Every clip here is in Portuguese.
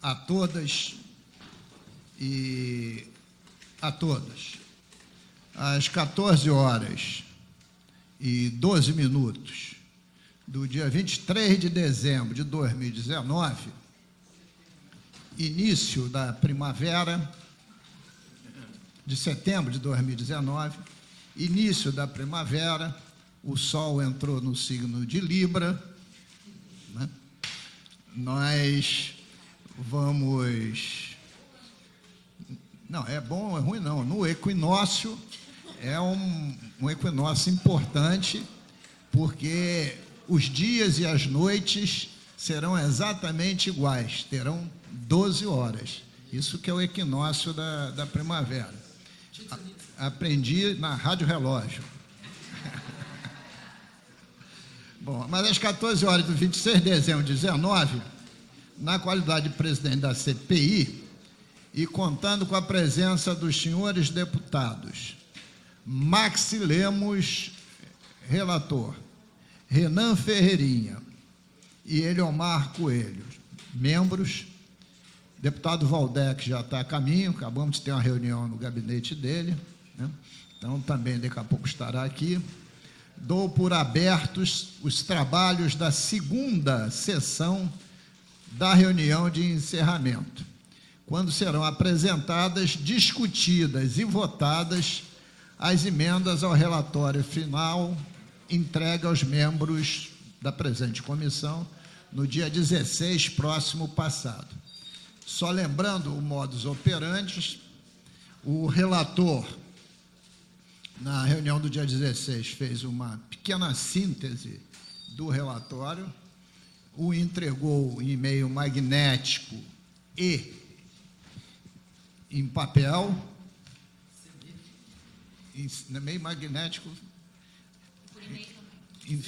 a todas e a todos. Às 14h12 do dia 23 de dezembro de 2019, início da primavera, de setembro de 2019, início da primavera, o Sol entrou no signo de Libra, né? Nós vamos... Não, é bom, é ruim não. No equinócio, é um equinócio importante, porque os dias e as noites serão exatamente iguais, terão 12 horas. Isso que é o equinócio da primavera. Aprendi na Rádio Relógio. Bom, mas às 14h do 26 de dezembro de 2019, na qualidade de presidente da CPI, e contando com a presença dos senhores deputados Maxi Lemos, relator, Renan Ferreirinha e Eliomar Coelho, membros, deputado Valdec já está a caminho, acabamos de ter uma reunião no gabinete dele, né? Então também daqui a pouco estará aqui. Dou por abertos os trabalhos da segunda sessão da reunião de encerramento, quando serão apresentadas, discutidas e votadas as emendas ao relatório final entregue aos membros da presente comissão no dia 16 próximo passado. Só lembrando o modus operandi, o relator, na reunião do dia 16, fez uma pequena síntese do relatório, o entregou em e-mail magnético e em papel, em e-mail magnético,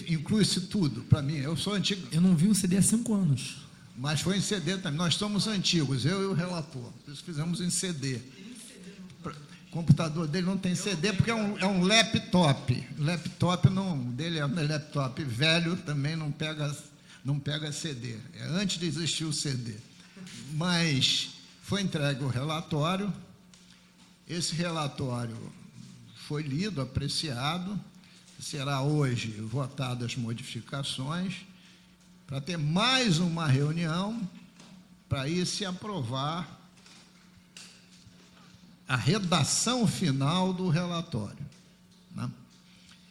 inclui-se tudo, para mim, eu sou antigo. Eu não vi um CD há 5 anos. Mas foi em CD também, nós somos antigos, eu e o relator, por isso fizemos em CD. O computador dele não tem CD, porque é um laptop. Laptop dele é um laptop velho, também não pega CD. É antes de existir o CD. Mas foi entregue o relatório. Esse relatório foi lido, apreciado. Será hoje votado as modificações, para ter mais uma reunião, para ir se aprovar a redação final do relatório, né?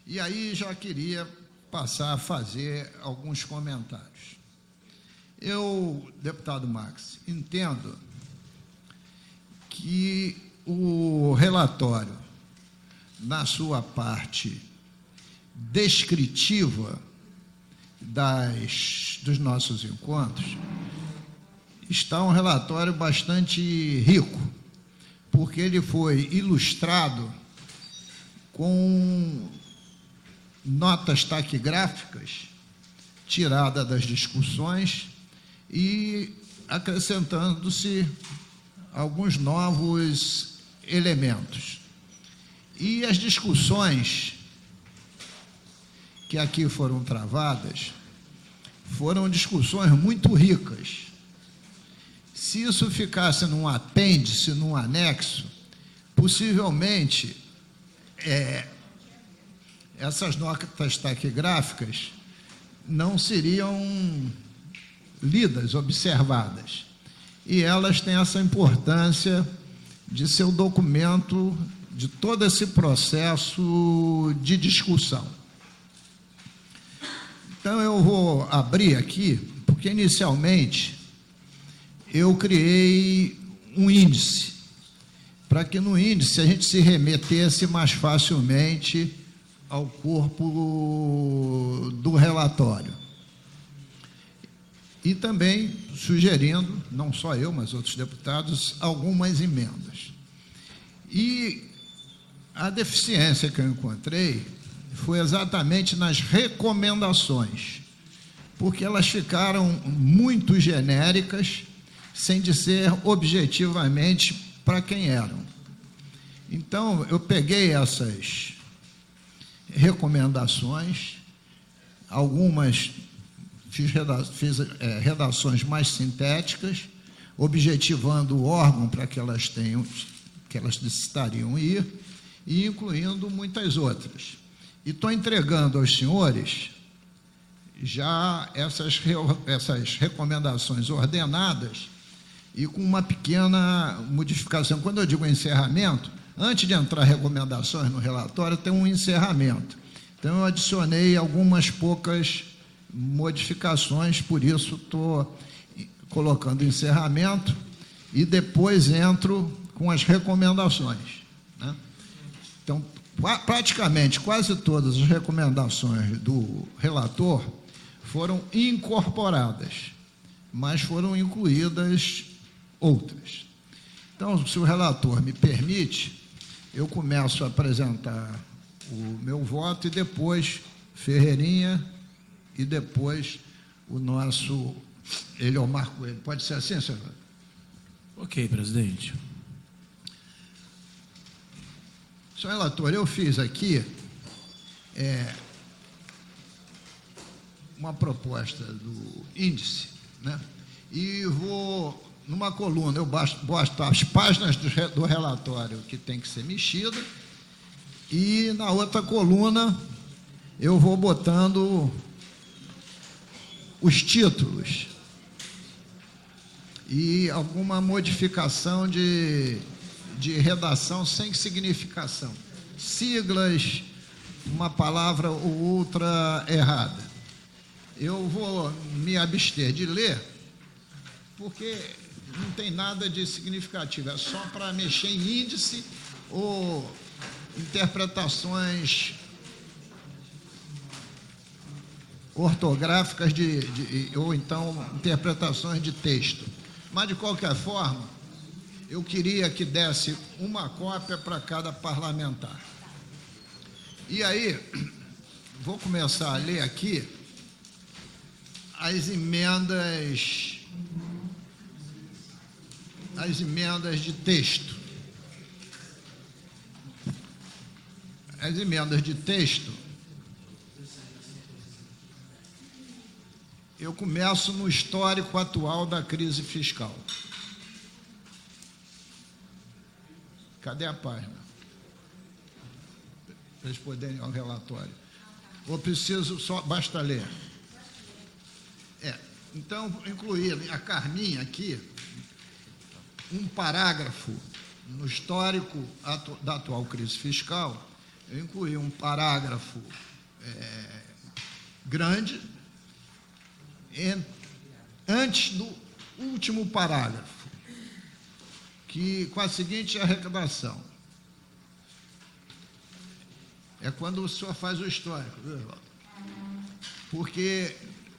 E aí já queria passar a fazer alguns comentários. Eu, deputado Max, entendo que o relatório, na sua parte descritiva dos nossos encontros, está um relatório bastante rico, porque ele foi ilustrado com notas taquigráficas tiradas das discussões e acrescentando-se alguns novos elementos. E as discussões que aqui foram travadas foram discussões muito ricas. Se isso ficasse num apêndice, num anexo, possivelmente essas notas taquigráficas não seriam lidas, observadas. E elas têm essa importância de ser o documento de todo esse processo de discussão. Então, eu vou abrir aqui, porque inicialmente eu criei um índice, para que no índice a gente se remetesse mais facilmente ao corpo do relatório. E também sugerindo, não só eu, mas outros deputados, algumas emendas. E a deficiência que eu encontrei foi exatamente nas recomendações, porque elas ficaram muito genéricas, sem dizer objetivamente para quem eram. Então, eu peguei essas recomendações, algumas fiz redações mais sintéticas, objetivando o órgão para que elas necessitariam ir, e incluindo muitas outras. E estou entregando aos senhores já essas recomendações ordenadas e com uma pequena modificação. Quando eu digo encerramento, antes de entrar recomendações no relatório, tem um encerramento. Então, eu adicionei algumas poucas modificações, por isso estou colocando encerramento e depois entro com as recomendações, né? Então, praticamente quase todas as recomendações do relator foram incorporadas, mas foram incluídas outras. Então, se o relator me permite, eu começo a apresentar o meu voto e depois Ferreirinha e depois o nosso Eliomar Coelho. Pode ser assim, senhor? Ok, presidente. Senhor relator, eu fiz aqui uma proposta do índice, né? E vou, numa coluna, eu boto as páginas do relatório que tem que ser mexida, e na outra coluna eu vou botando os títulos e alguma modificação de redação sem significação, siglas, uma palavra ou outra errada. Eu vou me abster de ler, porque não tem nada de significativo, é só para mexer em índice ou interpretações ortográficas ou então interpretações de texto. Mas, de qualquer forma, eu queria que desse uma cópia para cada parlamentar. E aí, vou começar a ler aqui as emendas de texto. As emendas de texto, eu começo no histórico atual da crise fiscal. Cadê a página? Para eles poderem ir ao relatório. Ou preciso só, basta ler? Então, incluir a Carminha aqui, um parágrafo no histórico da atual crise fiscal. Eu incluí um parágrafo grande antes do último parágrafo, que com a seguinte arrecadação. É quando o senhor faz o histórico, viu, Evaldo? Porque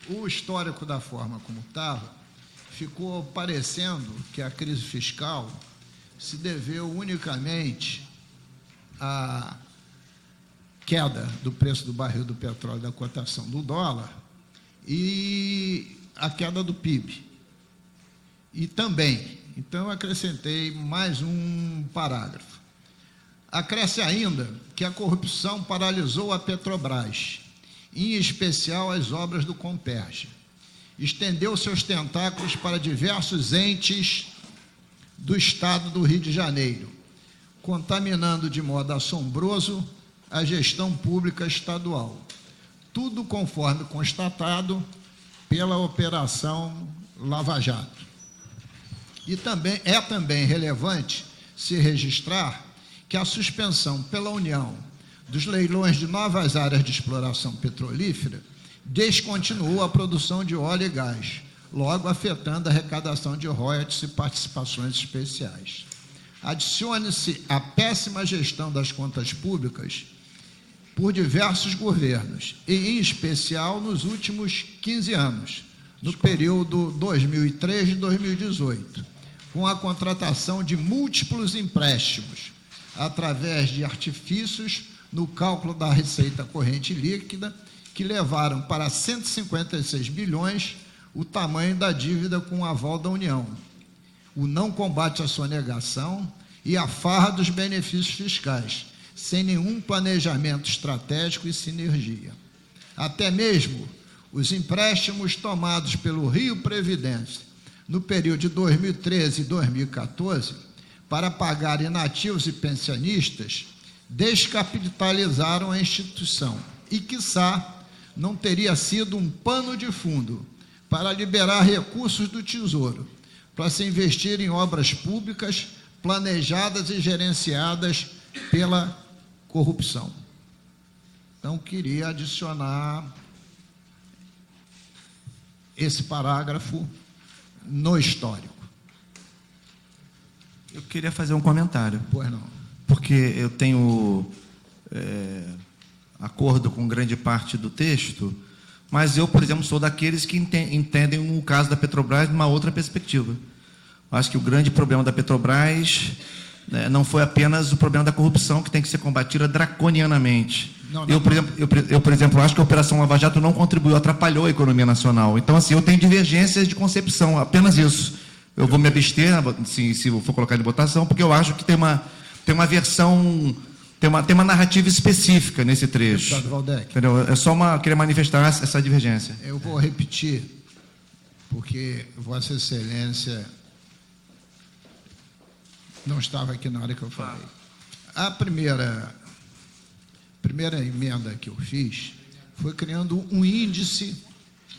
o histórico da forma como estava, ficou parecendo que a crise fiscal se deveu unicamente à queda do preço do barril do petróleo, da cotação do dólar, e a queda do PIB. E também, então eu acrescentei mais um parágrafo. Acresce ainda que a corrupção paralisou a Petrobras, em especial as obras do Comperj. Estendeu seus tentáculos para diversos entes do estado do Rio de Janeiro, contaminando de modo assombroso a gestão pública estadual. Tudo conforme constatado pela Operação Lava Jato. E também relevante se registrar que a suspensão pela União dos leilões de novas áreas de exploração petrolífera descontinuou a produção de óleo e gás, logo afetando a arrecadação de royalties e participações especiais. Adicione-se a péssima gestão das contas públicas por diversos governos, e em especial nos últimos 15 anos, no período 2003 e 2018, com a contratação de múltiplos empréstimos, através de artifícios no cálculo da receita corrente líquida, que levaram para 156 bilhões o tamanho da dívida com o aval da União, o não combate à sonegação e a farra dos benefícios fiscais, sem nenhum planejamento estratégico e sinergia. Até mesmo os empréstimos tomados pelo Rio Previdência no período de 2013 e 2014, para pagar inativos e pensionistas, descapitalizaram a instituição e, quiçá, não teria sido um pano de fundo para liberar recursos do Tesouro, para se investir em obras públicas planejadas e gerenciadas pela corrupção. Então, queria adicionar esse parágrafo no histórico. Eu queria fazer um comentário. Pois não. Porque eu tenho acordo com grande parte do texto, mas eu, por exemplo, sou daqueles que entendem o caso da Petrobras de uma outra perspectiva. Acho que o grande problema da Petrobras não foi apenas o problema da corrupção, que tem que ser combatida draconianamente. Eu, por exemplo, acho que a Operação Lava Jato não contribuiu, atrapalhou a economia nacional. Então, assim, eu tenho divergências de concepção, apenas isso. Eu vou me abster, se eu for colocar em votação, porque eu acho que tem uma versão, tem uma narrativa específica nesse trecho. Deputado Valdec. Entendeu? Queria manifestar essa divergência. Eu vou repetir, porque Vossa Excelência não estava aqui na hora que eu falei. A primeira emenda que eu fiz foi criando um índice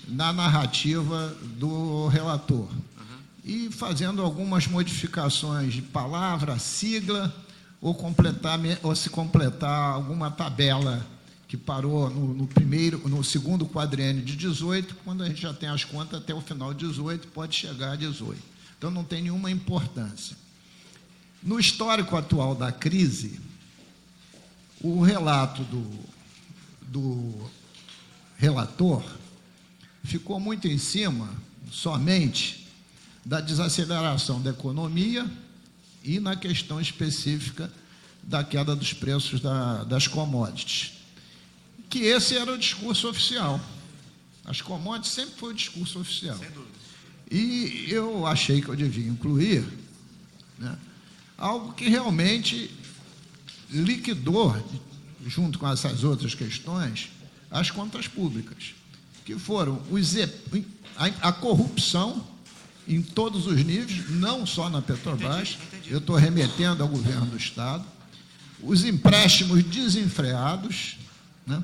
na narrativa do relator e fazendo algumas modificações de palavra, sigla, ou se completar alguma tabela que parou no segundo quadriênio de 18, quando a gente já tem as contas até o final de 18, pode chegar a 18. Então, não tem nenhuma importância. No histórico atual da crise, o relato do relator ficou muito em cima, somente, da desaceleração da economia e na questão específica da queda dos preços das commodities. Que esse era o discurso oficial. As commodities sempre foi o discurso oficial. Sem dúvida. E eu achei que eu devia incluir, né, algo que realmente liquidou, junto com essas outras questões, as contas públicas, que foram a corrupção em todos os níveis, não só na Petrobras, eu estou remetendo ao governo do Estado, os empréstimos desenfreados, né,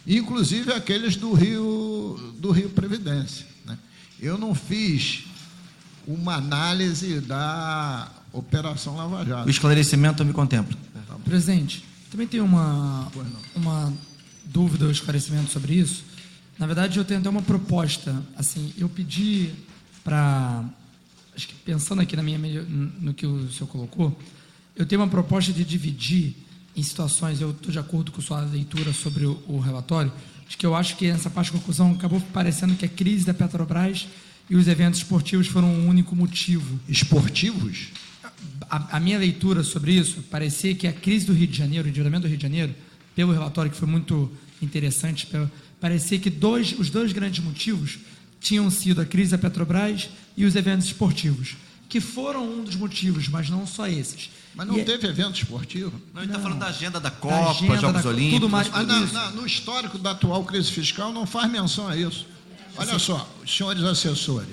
inclusive aqueles do Rio Previdência, né. Eu não fiz uma análise da Operação Lava Jato. O esclarecimento eu me contemplo. Presidente, também tem uma dúvida ou esclarecimento sobre isso. Na verdade, eu tenho até uma proposta. Assim, eu pedi para... Acho que pensando aqui no que o senhor colocou, eu tenho uma proposta de dividir em situações, eu estou de acordo com sua leitura sobre o relatório, de que eu acho que nessa parte de conclusão acabou parecendo que a crise da Petrobras e os eventos esportivos foram um único motivo. Esportivos? A minha leitura sobre isso, parecia que a crise do Rio de Janeiro, o endividamento do Rio de Janeiro, pelo relatório que foi muito interessante, parecia que os dois grandes motivos tinham sido a crise da Petrobras e os eventos esportivos, que foram um dos motivos, mas não só esses. Mas não teve evento esportivo? Não, ele está falando da agenda da Copa, Jogos Olímpicos. Tudo mais, no histórico da atual crise fiscal não faz menção a isso. Olha só, senhores assessores,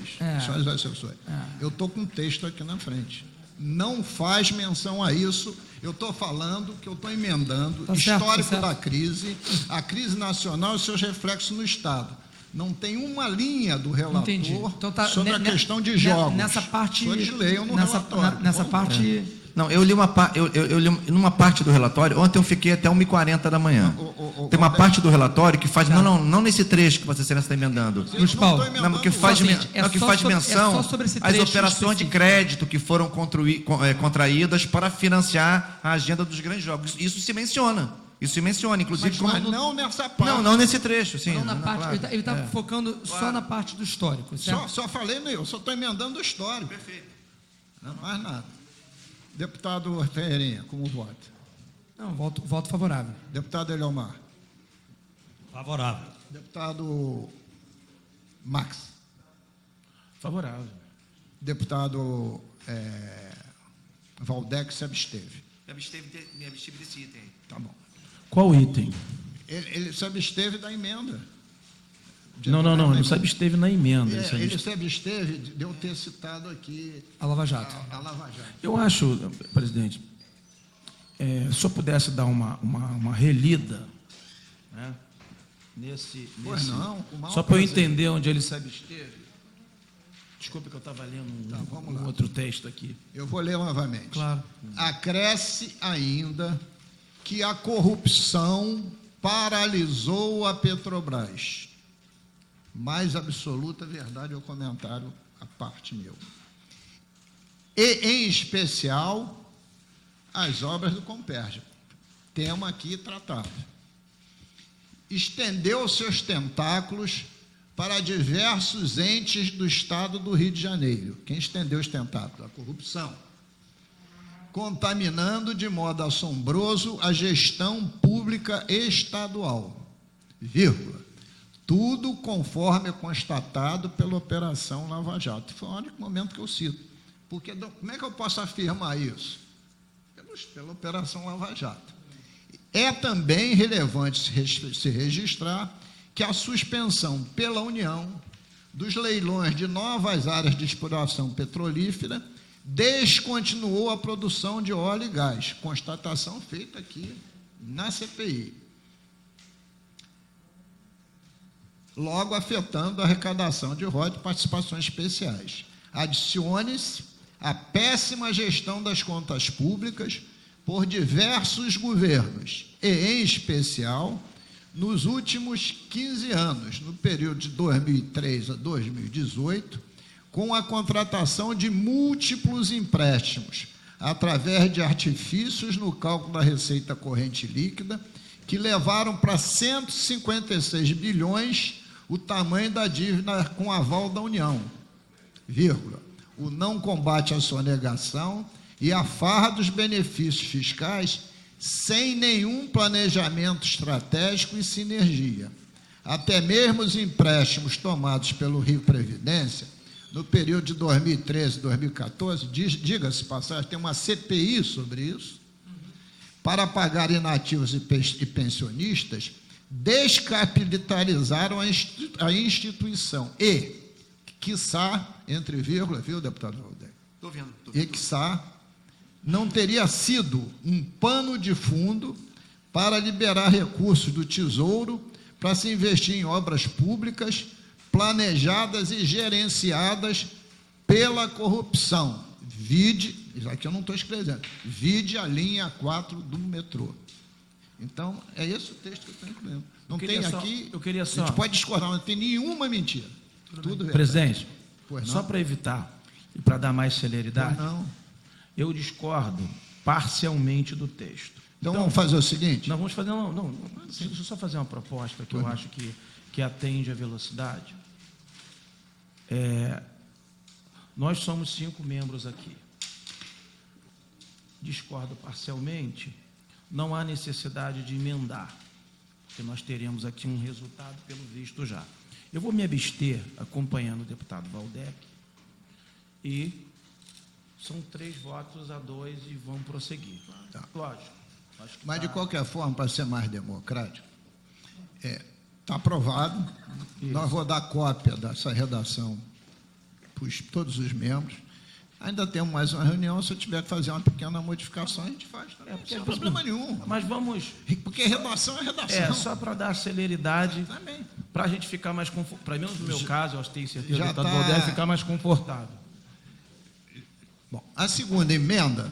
eu estou com um texto aqui na frente. Não faz menção a isso. Eu estou falando que eu estou emendando histórico da crise, a crise nacional e seus reflexos no Estado. Não tem uma linha do relator então, sobre a questão de jogos. Nessa parte. Só desleiam no relatório. Nessa parte. Não, eu li numa parte do relatório. Ontem eu fiquei até 1h40 da manhã. Tem uma parte do relatório que faz. Não nesse trecho que você está emendando. Luiz Paulo. Não, que faz menção às operações de crédito que foram contraídas para financiar a agenda dos grandes jogos. Isso se menciona. Inclusive. Mas não nessa parte. Não nesse trecho, sim. Não na parte. Ele está focando só na parte do histórico. Só falei, eu só estou emendando o histórico. Perfeito. Não mais nada. Deputado Ferreirinha, como vota? Não, voto favorável. Deputado Eliomar? Favorável. Deputado Max? Favorável. Deputado Valdec se absteve. Me absteve desse item. Tá bom. Qual item? Ele se absteve da emenda. Não, ele se absteve na emenda. Ele se absteve de eu ter citado aqui A Lava Jato. a Lava Jato. Eu acho, presidente, se eu pudesse dar uma relida, né, Pois não, com o maior só para eu prazer. entender onde ele se absteve. Desculpe que eu estava lendo vamos um lá. outro texto aqui. Eu vou ler novamente. Claro. Acresce ainda que a corrupção paralisou a Petrobras. Mais absoluta verdade é o comentário à parte meu. E, em especial, as obras do Compérgio. Tema aqui tratado. Estendeu seus tentáculos para diversos entes do Estado do Rio de Janeiro. Quem estendeu os tentáculos? A corrupção. Contaminando de modo assombroso a gestão pública estadual. Vírgula. Tudo conforme constatado pela Operação Lava Jato. Foi o único momento que eu cito. Porque como é que eu posso afirmar isso? Pela Operação Lava Jato. É também relevante se registrar que a suspensão pela União dos leilões de novas áreas de exploração petrolífera descontinuou a produção de óleo e gás. Constatação feita aqui na CPI. Logo afetando a arrecadação de royalties e participações especiais. Adicione-se a péssima gestão das contas públicas por diversos governos, e, em especial, nos últimos 15 anos, no período de 2003 a 2018, com a contratação de múltiplos empréstimos, através de artifícios no cálculo da receita corrente líquida, que levaram para 156 bilhões o tamanho da dívida com aval da União, vírgula, o não combate à sonegação e a farra dos benefícios fiscais sem nenhum planejamento estratégico e sinergia. Até mesmo os empréstimos tomados pelo Rio Previdência, no período de 2013 e 2014, diga-se passagem, tem uma CPI sobre isso, para pagar inativos e pensionistas, descapitalizaram a instituição e, quiçá, entre vírgulas, viu, deputado Valdeir? Estou vendo. E, quiçá, não teria sido um pano de fundo para liberar recursos do Tesouro para se investir em obras públicas planejadas e gerenciadas pela corrupção. Vide, já que eu não estou escrevendo, vide a linha 4 do metrô. Então, é esse o texto que eu estou incluindo. Não tem aqui, a gente pode discordar, não tem nenhuma mentira. Tudo verdade. Presidente, Pois não? só para evitar e para dar mais celeridade, Não. eu discordo parcialmente do texto. Então, vamos fazer o seguinte? Não, vamos fazer. Deixa eu só fazer uma proposta que eu acho que atende à velocidade. Nós somos 5 membros aqui. Discordo parcialmente, não há necessidade de emendar, porque nós teremos aqui um resultado pelo visto já. Eu vou me abster acompanhando o deputado Valdec e são 3 votos a 2 e vamos prosseguir. Tá. Lógico. acho que Mas, de tá- qualquer forma, para ser mais democrático, está aprovado. Nós vamos dar cópia dessa redação para todos os membros. Ainda temos mais uma reunião, se eu tiver que fazer uma pequena modificação, a gente faz também. porque Não tem problema nenhum. Mas vamos. Porque redação é redação. Só para dar celeridade, Também. para a gente ficar mais confortável. Para mim, no meu caso, eu tenho certeza Já que o deputado tá- Valdec ficar mais confortável. Bom, a segunda emenda,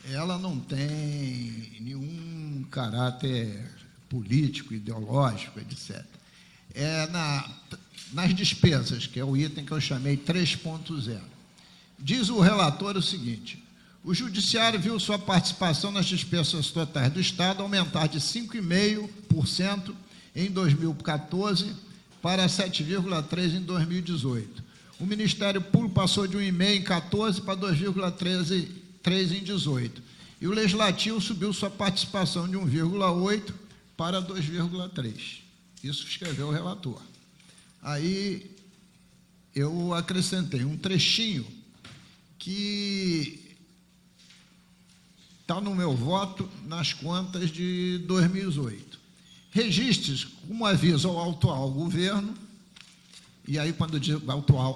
ela não tem nenhum caráter político, ideológico, etc. Nas despesas, que é o item que eu chamei 3.0. Diz o relator o seguinte: o Judiciário viu sua participação nas despesas totais do Estado aumentar de 5,5% em 2014 para 7,3% em 2018. O Ministério Público passou de 1,5% em 14% para 2,13% em 18%. E o Legislativo subiu sua participação de 1,8% para 2,3%. Isso escreveu o relator. Aí eu acrescentei um trechinho que está no meu voto nas contas de 2018. registre como aviso ao atual governo, e aí, quando eu digo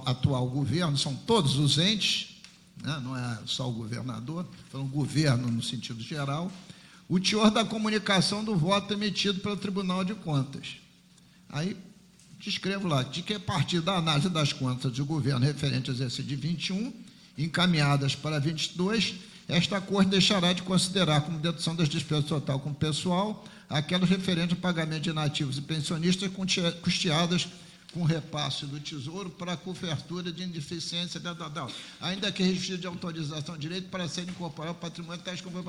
atual governo, são todos os entes, né, não é só o governador, o governo no sentido geral, o teor da comunicação do voto emitido pelo Tribunal de Contas. Aí, descrevo lá, de que a partir da análise das contas do governo referente ao exercício de 21, encaminhadas para 22, esta Corte deixará de considerar como dedução das despesas total com pessoal aquelas referentes ao pagamento de inativos e pensionistas custeadas com repasse do Tesouro para a cobertura de ineficiência, ainda que registro de autorização de direito para ser incorporado ao patrimônio tais como...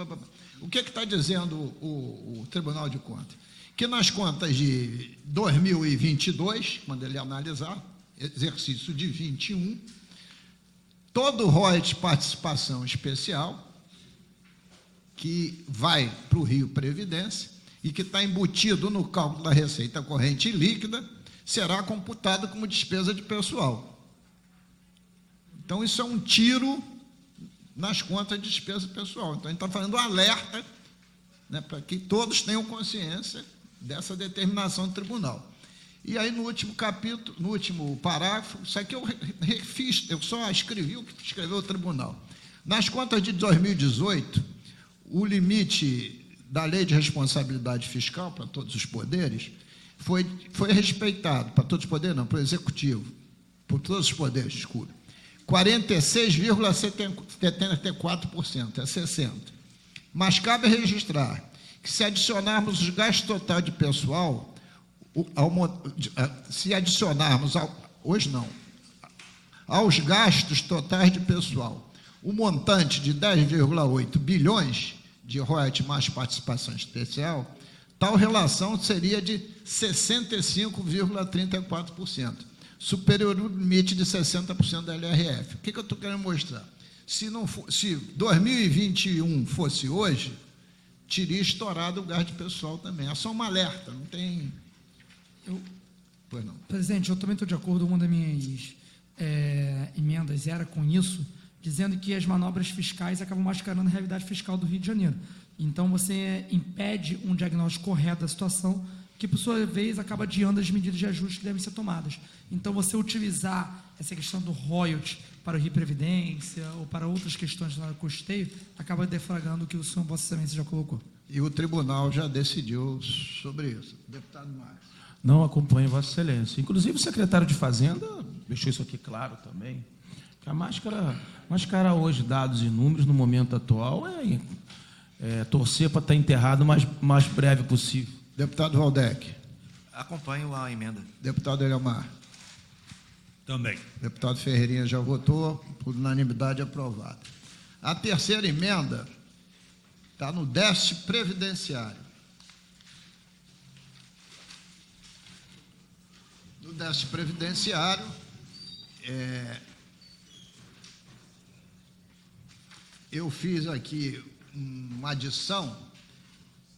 O que está dizendo o Tribunal de Contas? Que nas contas de 2022, quando ele analisar, exercício de 21, todo o royalties de participação especial, que vai para o Rio Previdência e que está embutido no cálculo da receita corrente líquida, será computado como despesa de pessoal. Então, isso é um tiro nas contas de despesa pessoal. Então, a gente está fazendo um alerta, né, para que todos tenham consciência dessa determinação do tribunal. E aí, no último capítulo, no último parágrafo, isso aqui eu refiz, eu só escrevi o que escreveu o tribunal. Nas contas de 2018, o limite da Lei de Responsabilidade Fiscal para todos os poderes foi respeitado, para todos os poderes não, para o Executivo, por todos os poderes, desculpe, 46,74%, é 60%. Mas cabe registrar que se adicionarmos os gastos totais de pessoal, se adicionarmos, hoje não, aos gastos totais de pessoal, o montante de 10,8 bilhões de royalties mais participação especial, tal relação seria de 65,34%, superior ao limite de 60% da LRF. O que eu estou querendo mostrar? Se 2021 fosse hoje, teria estourado o gasto pessoal também. É só um alerta, não tem... Pois não. Presidente, eu também estou de acordo, uma das minhas emendas era com isso, dizendo que as manobras fiscais acabam mascarando a realidade fiscal do Rio de Janeiro. Então, você impede um diagnóstico correto da situação, que, por sua vez, acaba adiando as medidas de ajuste que devem ser tomadas. Então, você utilizar essa questão do royalties para o Rio Previdência ou para outras questões do custeio, acaba deflagrando o que o senhor Vossa Excelência já colocou. E o tribunal já decidiu sobre isso. Deputado Marcos. Não acompanho Vossa Excelência. Inclusive, o secretário de Fazenda deixou isso aqui claro também, que a mascarar hoje dados e números no momento atual é torcer para estar enterrado o mais breve possível. Deputado Waldeck. Acompanho a emenda. Deputado Eliomar. Também. Deputado Ferreirinha já votou, por unanimidade aprovada. A terceira emenda está no déficit previdenciário. No déficit previdenciário, eu fiz aqui uma adição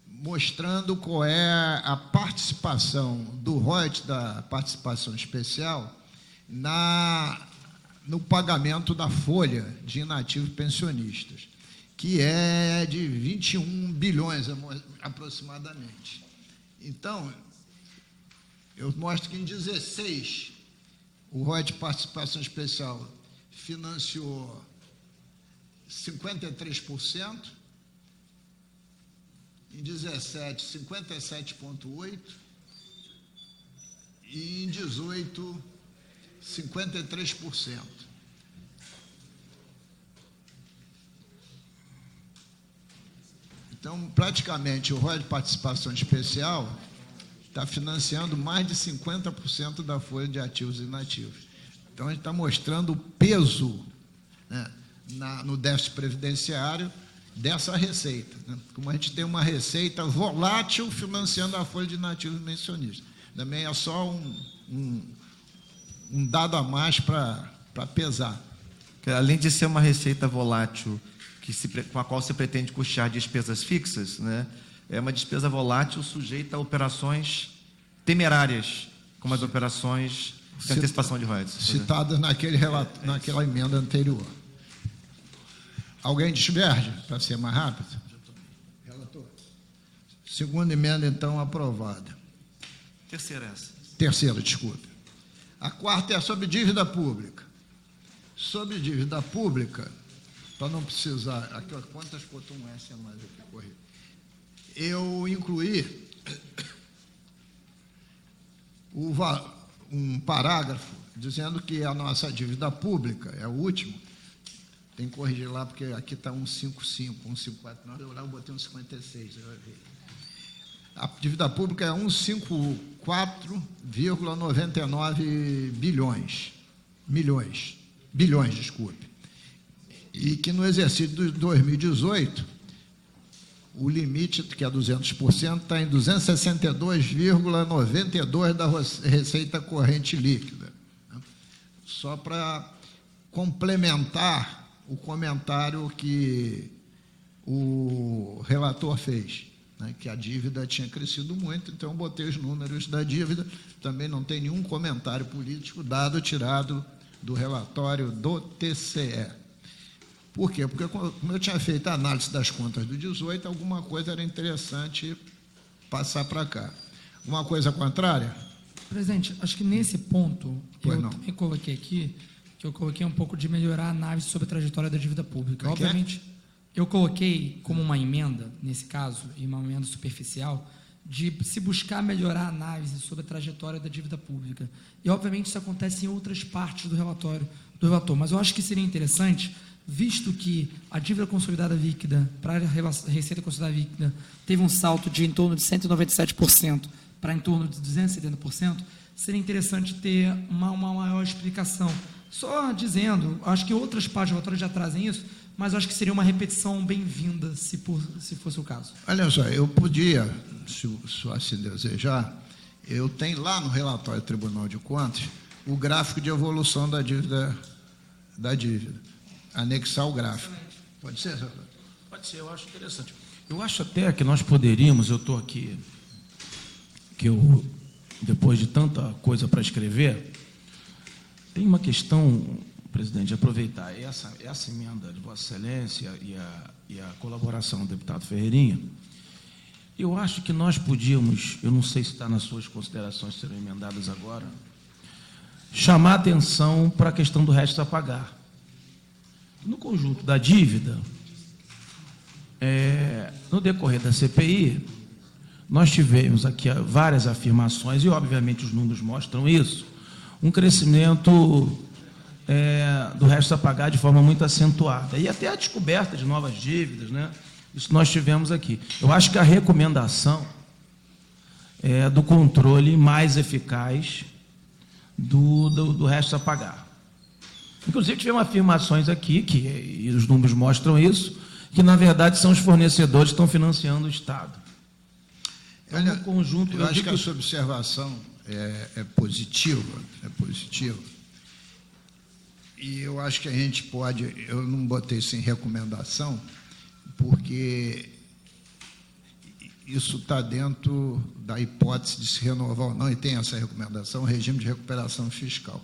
mostrando qual é a participação do royalties da participação especial no pagamento da folha de inativos pensionistas, que é de 21 bilhões aproximadamente. Então, eu mostro que em 16 o royalties de participação especial financiou 53%, em 17, 57,8%, e em 18, 53%. Então, praticamente, o royalties de participação especial está financiando mais de 50% da folha de ativos e inativos. Então, a gente está mostrando o peso, né, no déficit previdenciário dessa receita, né? Como a gente tem uma receita volátil financiando a folha de inativos pensionistas. Também é só um dado a mais para pesar. Além de ser uma receita volátil com a qual se pretende custear despesas fixas, né, é uma despesa volátil sujeita a operações temerárias, como as operações de antecipação de royalties. Citadas naquela emenda anterior. Alguém diverge, para ser mais rápido? Relator. Segunda emenda, então, aprovada. Terceira essa. Terceira, desculpe. A quarta é sobre dívida pública. Sobre dívida pública, para não precisar... Aqui, ó, quantas botou um S a mais aqui, corri? Eu incluí um parágrafo dizendo que a nossa dívida pública, é o último, tem que corrigir lá, porque aqui está 155, 154, lá eu botei 156, você vai ver. A dívida pública é 154,99 bilhões, desculpe. E que no exercício de 2018, o limite, que é 200%, está em 262,92 da receita corrente líquida. Só para complementar o comentário que o relator fez, né, que a dívida tinha crescido muito, então eu botei os números da dívida, também não tem nenhum comentário político tirado do relatório do TCE. Por quê? Porque, como eu tinha feito a análise das contas do 18, alguma coisa era interessante passar para cá. Uma coisa contrária? Presidente, acho que nesse ponto, Pois eu não. também coloquei aqui, que eu coloquei um pouco de melhorar a análise sobre a trajetória da dívida pública. Como é que é? Obviamente, eu coloquei como uma emenda, nesse caso, e uma emenda superficial, de se buscar melhorar a análise sobre a trajetória da dívida pública. E, obviamente, isso acontece em outras partes do relatório do relator, mas eu acho que seria interessante, visto que a dívida consolidada líquida, para a receita consolidada líquida, teve um salto de em torno de 197% para em torno de 270%, seria interessante ter uma maior explicação. Só dizendo, acho que outras partes do relatório já trazem isso, mas acho que seria uma repetição bem-vinda, se fosse o caso. Olha só, eu podia, se assim desejar, eu tenho lá no relatório do Tribunal de Contas o gráfico de evolução da dívida, anexar o gráfico. Pode ser, senhor? Pode ser, eu acho interessante. Eu acho até que nós poderíamos, eu estou aqui, depois de tanta coisa para escrever, tem uma questão, presidente, de aproveitar essa emenda de Vossa Excelência e a colaboração do deputado Ferreirinha. Eu acho que nós podíamos, eu não sei se está nas suas considerações que serão emendadas agora, chamar atenção para a questão do resto a pagar. No conjunto da dívida, no decorrer da CPI, nós tivemos aqui várias afirmações, e obviamente os números mostram isso, um crescimento do resto a pagar de forma muito acentuada, e até a descoberta de novas dívidas, né? Isso nós tivemos aqui. Eu acho que a recomendação é do controle mais eficaz do resto a pagar. Inclusive, tivemos afirmações aqui, e os números mostram isso, que, na verdade, são os fornecedores que estão financiando o Estado. Olha, no conjunto, eu acho que a sua observação é positiva, e eu acho que a gente pode, eu não botei isso em recomendação, porque isso está dentro da hipótese de se renovar ou não, e tem essa recomendação, o regime de recuperação fiscal.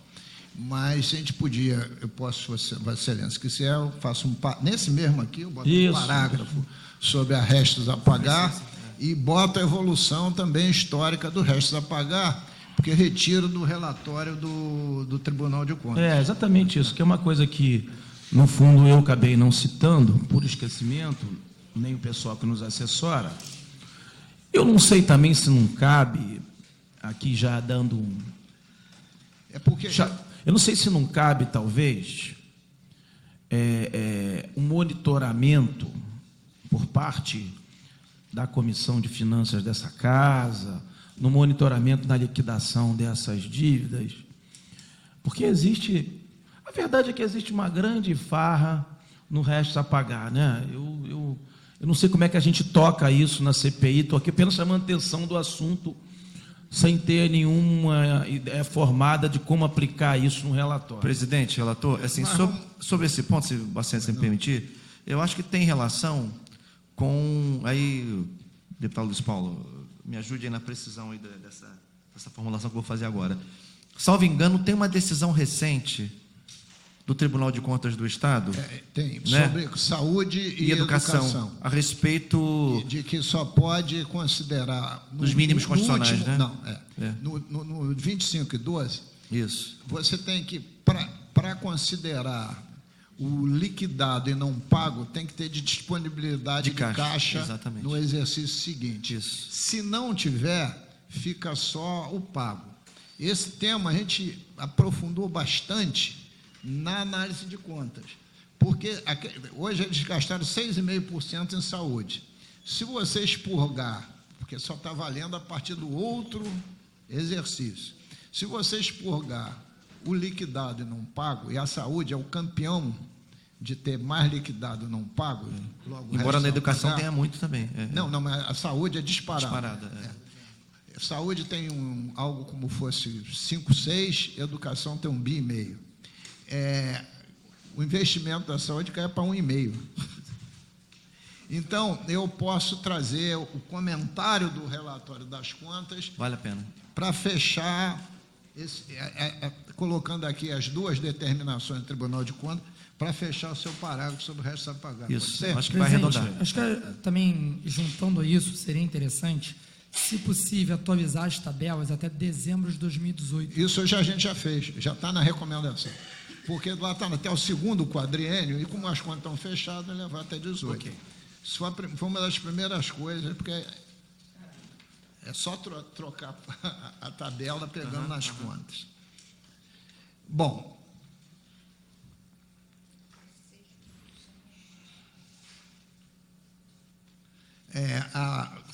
Mas a gente podia, eu posso, Vossa Excelência, se quiser, eu faço nesse mesmo aqui, eu boto um parágrafo sobre a restos a pagar e boto a evolução também histórica do restos a pagar, porque retiro do relatório do Tribunal de Contas. É exatamente isso, que é uma coisa que, no fundo, eu acabei não citando, por esquecimento, nem o pessoal que nos assessora. Eu não sei também se não cabe, aqui já dando um... Eu não sei se não cabe, talvez, um monitoramento por parte da Comissão de Finanças dessa casa, no monitoramento da liquidação dessas dívidas, porque a verdade é que existe uma grande farra no resto a pagar, né? Eu não sei como é que a gente toca isso na CPI, estou aqui apenas chamando atenção do assunto, sem ter nenhuma ideia formada de como aplicar isso no relatório. Presidente, relator, assim, sobre esse ponto, se você me permitir, eu acho que tem relação com... Aí, deputado Luiz Paulo, me ajude aí na precisão aí dessa formulação que eu vou fazer agora. Salvo engano, tem uma decisão recente do Tribunal de Contas do Estado, Tem, né? sobre saúde e educação, a respeito de que só pode considerar... dos mínimos constitucionais, último, né? Não, no 25/12, isso. você tem que, para considerar o liquidado e não pago, tem que ter de disponibilidade De de caixa, caixa exatamente. no exercício seguinte. Isso. Se não tiver, fica só o pago. Esse tema a gente aprofundou bastante na análise de contas, porque hoje eles gastaram 6,5% em saúde. Se você expurgar, porque só está valendo a partir do outro exercício, se você expurgar o liquidado e não pago, e a saúde é o campeão de ter mais liquidado e não pago, logo o Embora resto na é educação pagar. tenha muito também. Não, mas a saúde é disparada. Disparada, Saúde tem algo como fosse 5, 6, educação tem 1,5 bi. O investimento da saúde cai para 1,5. Então, eu posso trazer o comentário do relatório das contas Vale a pena. para fechar, colocando aqui as duas determinações do Tribunal de Contas, para fechar o seu parágrafo sobre o resto a pagar. Pode Isso, ser? acho que vai Presidente, arredondar. acho que também, juntando a isso, seria interessante, se possível, atualizar as tabelas até dezembro de 2018. Isso a gente já fez, já está na recomendação. Porque lá está até o segundo quadriênio, e como as contas estão fechadas, levar até 18. Ok. Isso foi uma das primeiras coisas, porque é só trocar a tabela pegando nas contas. Bom.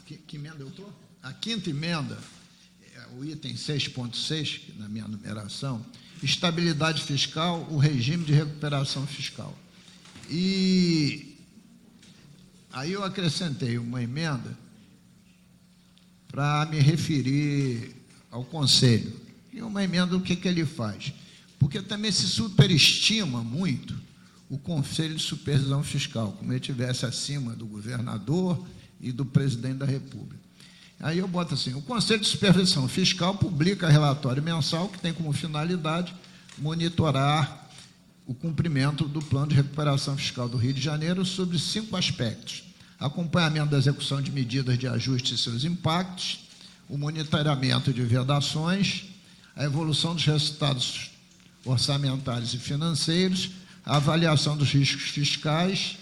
Que emenda eu estou? A quinta emenda, o item 6.6, na minha numeração, estabilidade fiscal, o regime de recuperação fiscal. E aí eu acrescentei uma emenda para me referir ao Conselho. E uma emenda, o que ele faz? Porque também se superestima muito o Conselho de Supervisão Fiscal, como ele estivesse acima do governador e do presidente da República. Aí eu boto assim: o Conselho de Supervisão Fiscal publica relatório mensal que tem como finalidade monitorar o cumprimento do Plano de Recuperação Fiscal do Rio de Janeiro sobre 5 aspectos: acompanhamento da execução de medidas de ajuste e seus impactos, o monitoramento de vedações, a evolução dos resultados orçamentários e financeiros, a avaliação dos riscos fiscais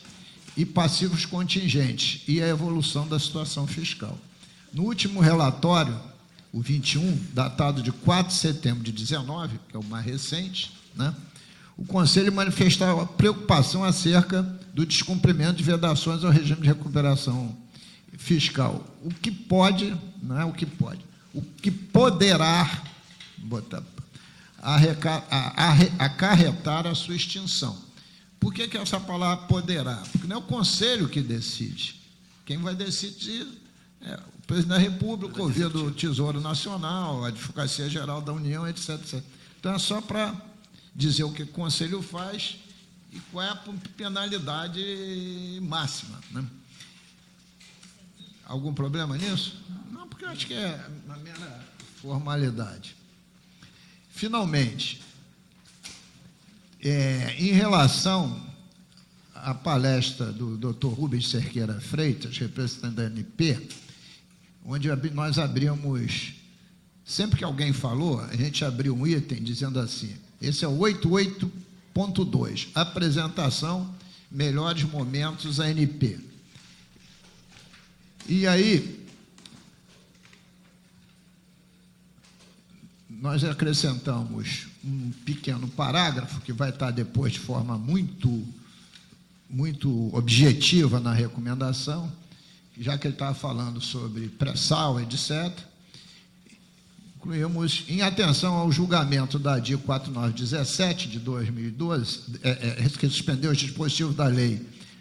e passivos contingentes e a evolução da situação fiscal. No último relatório, o 21, datado de 4 de setembro de 19, que é o mais recente, né, o Conselho manifestava preocupação acerca do descumprimento de vedações ao regime de recuperação fiscal. O que pode, não é o que pode, o que poderá acarretar a sua extinção. Por que essa palavra poderá? Porque não é o Conselho que decide. Quem vai decidir é o presidente da República, o via do Tesouro Nacional, a Advocacia Geral da União, etc, etc. Então, é só para dizer o que o Conselho faz e qual é a penalidade máxima, né? Algum problema nisso? Não, porque eu acho que é uma mera formalidade. Finalmente, em relação à palestra do Dr. Rubens Cerqueira Freitas, representante da ANP, onde nós abrimos, sempre que alguém falou, a gente abriu um item dizendo assim: esse é o 88.2, apresentação, melhores momentos ANP. E aí, nós acrescentamos um pequeno parágrafo, que vai estar depois de forma muito objetiva na recomendação, já que ele estava falando sobre pré-sal, etc. Incluímos, em atenção ao julgamento da DI 4917 de 2012, que suspendeu os dispositivos da lei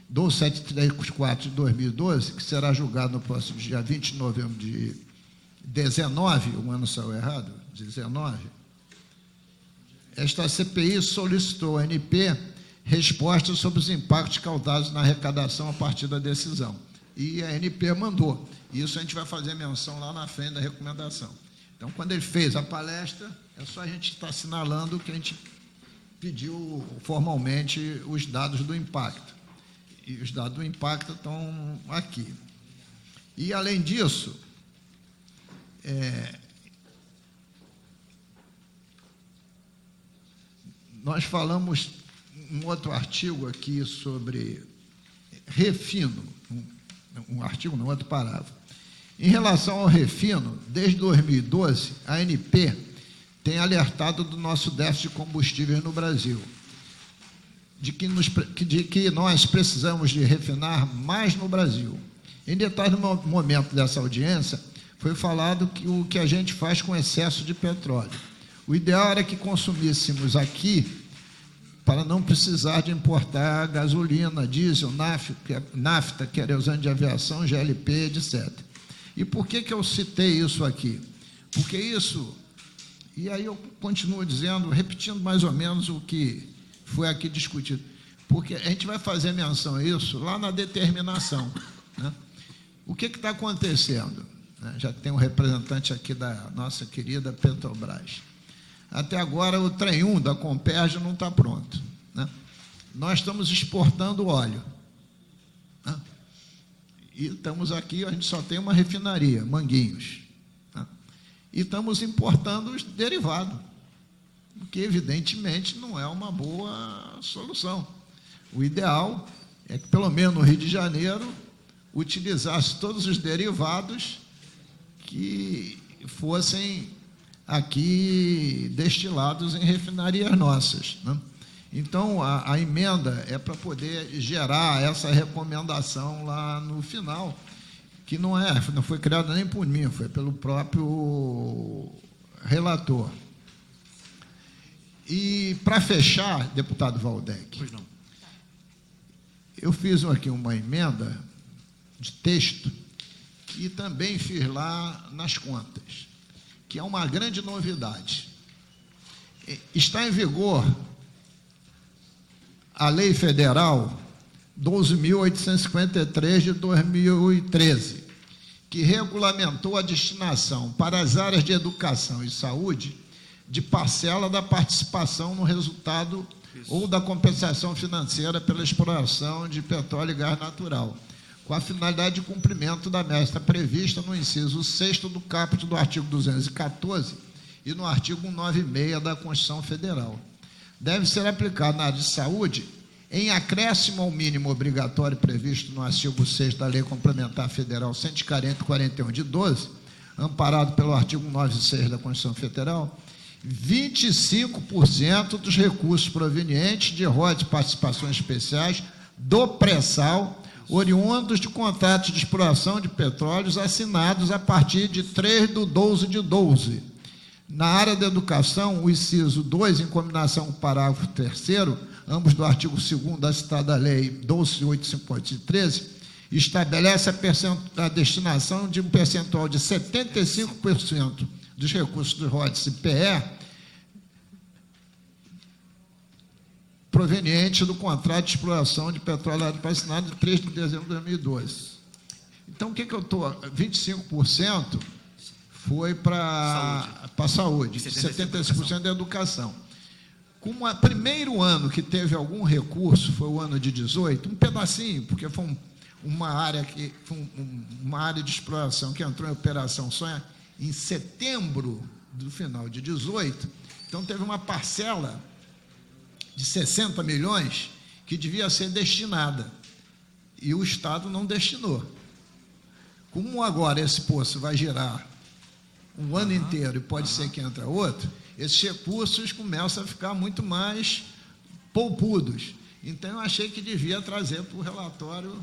12734 de 2012, que será julgado no próximo dia 20 de novembro de 19, o ano saiu errado, 19, esta CPI solicitou à ANP resposta sobre os impactos causados na arrecadação a partir da decisão. E a ANP mandou. Isso a gente vai fazer menção lá na frente da recomendação. Então, quando ele fez a palestra, é só a gente estar assinalando que a gente pediu formalmente os dados do impacto. E os dados do impacto estão aqui. E, além disso, nós falamos um outro artigo aqui sobre refino, um artigo, não, outro parágrafo. Em relação ao refino, desde 2012, a ANP tem alertado do nosso déficit de combustíveis no Brasil, de que nós precisamos de refinar mais no Brasil. Em determinado momento dessa audiência, foi falado que o que a gente faz com excesso de petróleo. O ideal era que consumíssemos aqui para não precisar de importar gasolina, diesel, nafta, querosene de aviação, GLP, etc. E por que eu citei isso aqui? Porque isso, e aí eu continuo dizendo, repetindo mais ou menos o que foi aqui discutido, porque a gente vai fazer menção a isso lá na determinação, né? O que está acontecendo? Já tem um representante aqui da nossa querida Petrobras. Até agora, o trem 1 da Comperj não está pronto, né? Nós estamos exportando óleo, né? E estamos aqui, a gente só tem uma refinaria, Manguinhos, né? E estamos importando os derivados, o que, evidentemente, não é uma boa solução. O ideal é que, pelo menos no Rio de Janeiro, utilizasse todos os derivados que fossem aqui destilados em refinarias nossas, né? Então, a emenda é para poder gerar essa recomendação lá no final, que não foi criada nem por mim, foi pelo próprio relator. E, para fechar, deputado Waldeck, Pois não. eu fiz aqui uma emenda de texto e também fiz lá nas contas, que é uma grande novidade. Está em vigor a Lei Federal 12.853 de 2013, que regulamentou a destinação para as áreas de educação e saúde de parcela da participação no resultado ou da compensação financeira pela exploração de petróleo e gás natural, com a finalidade de cumprimento da meta prevista no inciso 6º do caput do artigo 214 e no artigo 196 da Constituição Federal. Deve ser aplicado na área de saúde em acréscimo ao mínimo obrigatório previsto no artigo 6 da Lei Complementar Federal 140/41 de 12, amparado pelo artigo 96 da Constituição Federal, 25% dos recursos provenientes de royalties de participações especiais do pré-sal, oriundos de contratos de exploração de petróleos assinados a partir de 3/12/12. Na área da educação, o inciso 2, em combinação com o parágrafo 3º, ambos do artigo 2º da citada Lei 12.858/13, estabelece a destinação de um percentual de 75% dos recursos dos royalties PE proveniente do contrato de exploração de petróleo assinado de 3 de dezembro de 2012. Então, o que eu estou... 25% foi para a saúde, 75% da educação. Como o primeiro ano que teve algum recurso foi o ano de 18, um pedacinho, porque foi uma área de exploração que entrou em operação só em setembro do final de 18, então teve uma parcela de 60 milhões que devia ser destinada, e o Estado não destinou. Como agora esse poço vai girar um ano inteiro e pode ser que entre outro, esses recursos começam a ficar muito mais poupudos. Então, eu achei que devia trazer para o relatório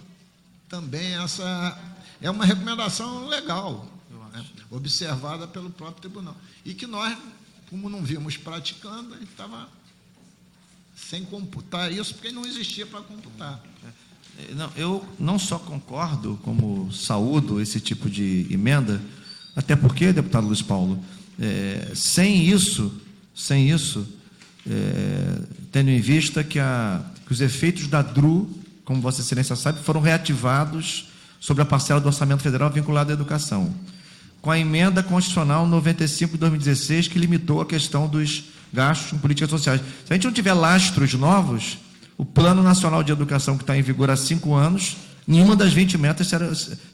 também essa... É uma recomendação legal, né, observada pelo próprio tribunal. E que nós, como não vimos praticando, a gente estava sem computar isso, porque não existia para computar. Não, eu não só concordo, como saúdo esse tipo de emenda, até porque, deputado Luiz Paulo, sem isso, tendo em vista que os efeitos da DRU, como Vossa Excelência sabe, foram reativados sobre a parcela do orçamento federal vinculada à educação, com a emenda constitucional 95 de 2016, que limitou a questão dos gastos com políticas sociais. Se a gente não tiver lastros novos, o Plano Nacional de Educação, que está em vigor há 5 anos, nenhuma das 20 metas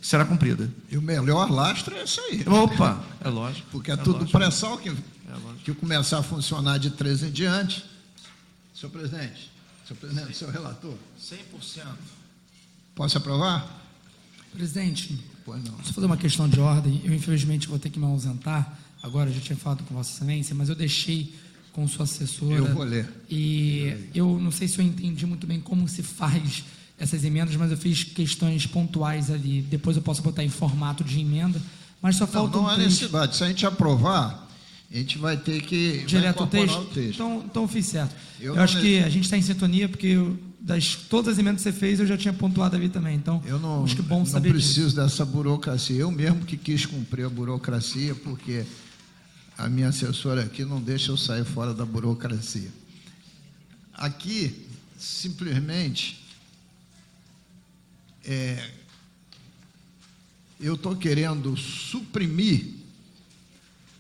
será cumprida. E o melhor lastro é isso aí. Opa, é lógico. Porque é tudo pré-sal que começar a funcionar de 13 em diante. Senhor presidente, senhor relator, 100%. posso aprovar? Presidente, Pois não. posso fazer uma questão de ordem? Eu, infelizmente, vou ter que me ausentar. Agora, eu já tinha falado com Vossa Excelência, mas eu deixei com sua assessora. Eu vou ler. E eu não sei se eu entendi muito bem como se faz essas emendas, mas eu fiz questões pontuais ali. Depois eu posso botar em formato de emenda, mas só faltam Não há necessidade. Se a gente aprovar, a gente vai ter que direto ao incorporar texto? Então eu fiz certo. Eu Eu, não acho ne- que a gente está em sintonia, porque todas as emendas que você fez, eu já tinha pontuado ali também. Então, Eu não, acho que é bom não saber preciso disso. dessa burocracia. Eu mesmo que quis cumprir a burocracia, porque a minha assessora aqui não deixa eu sair fora da burocracia. Aqui, simplesmente, eu estou querendo suprimir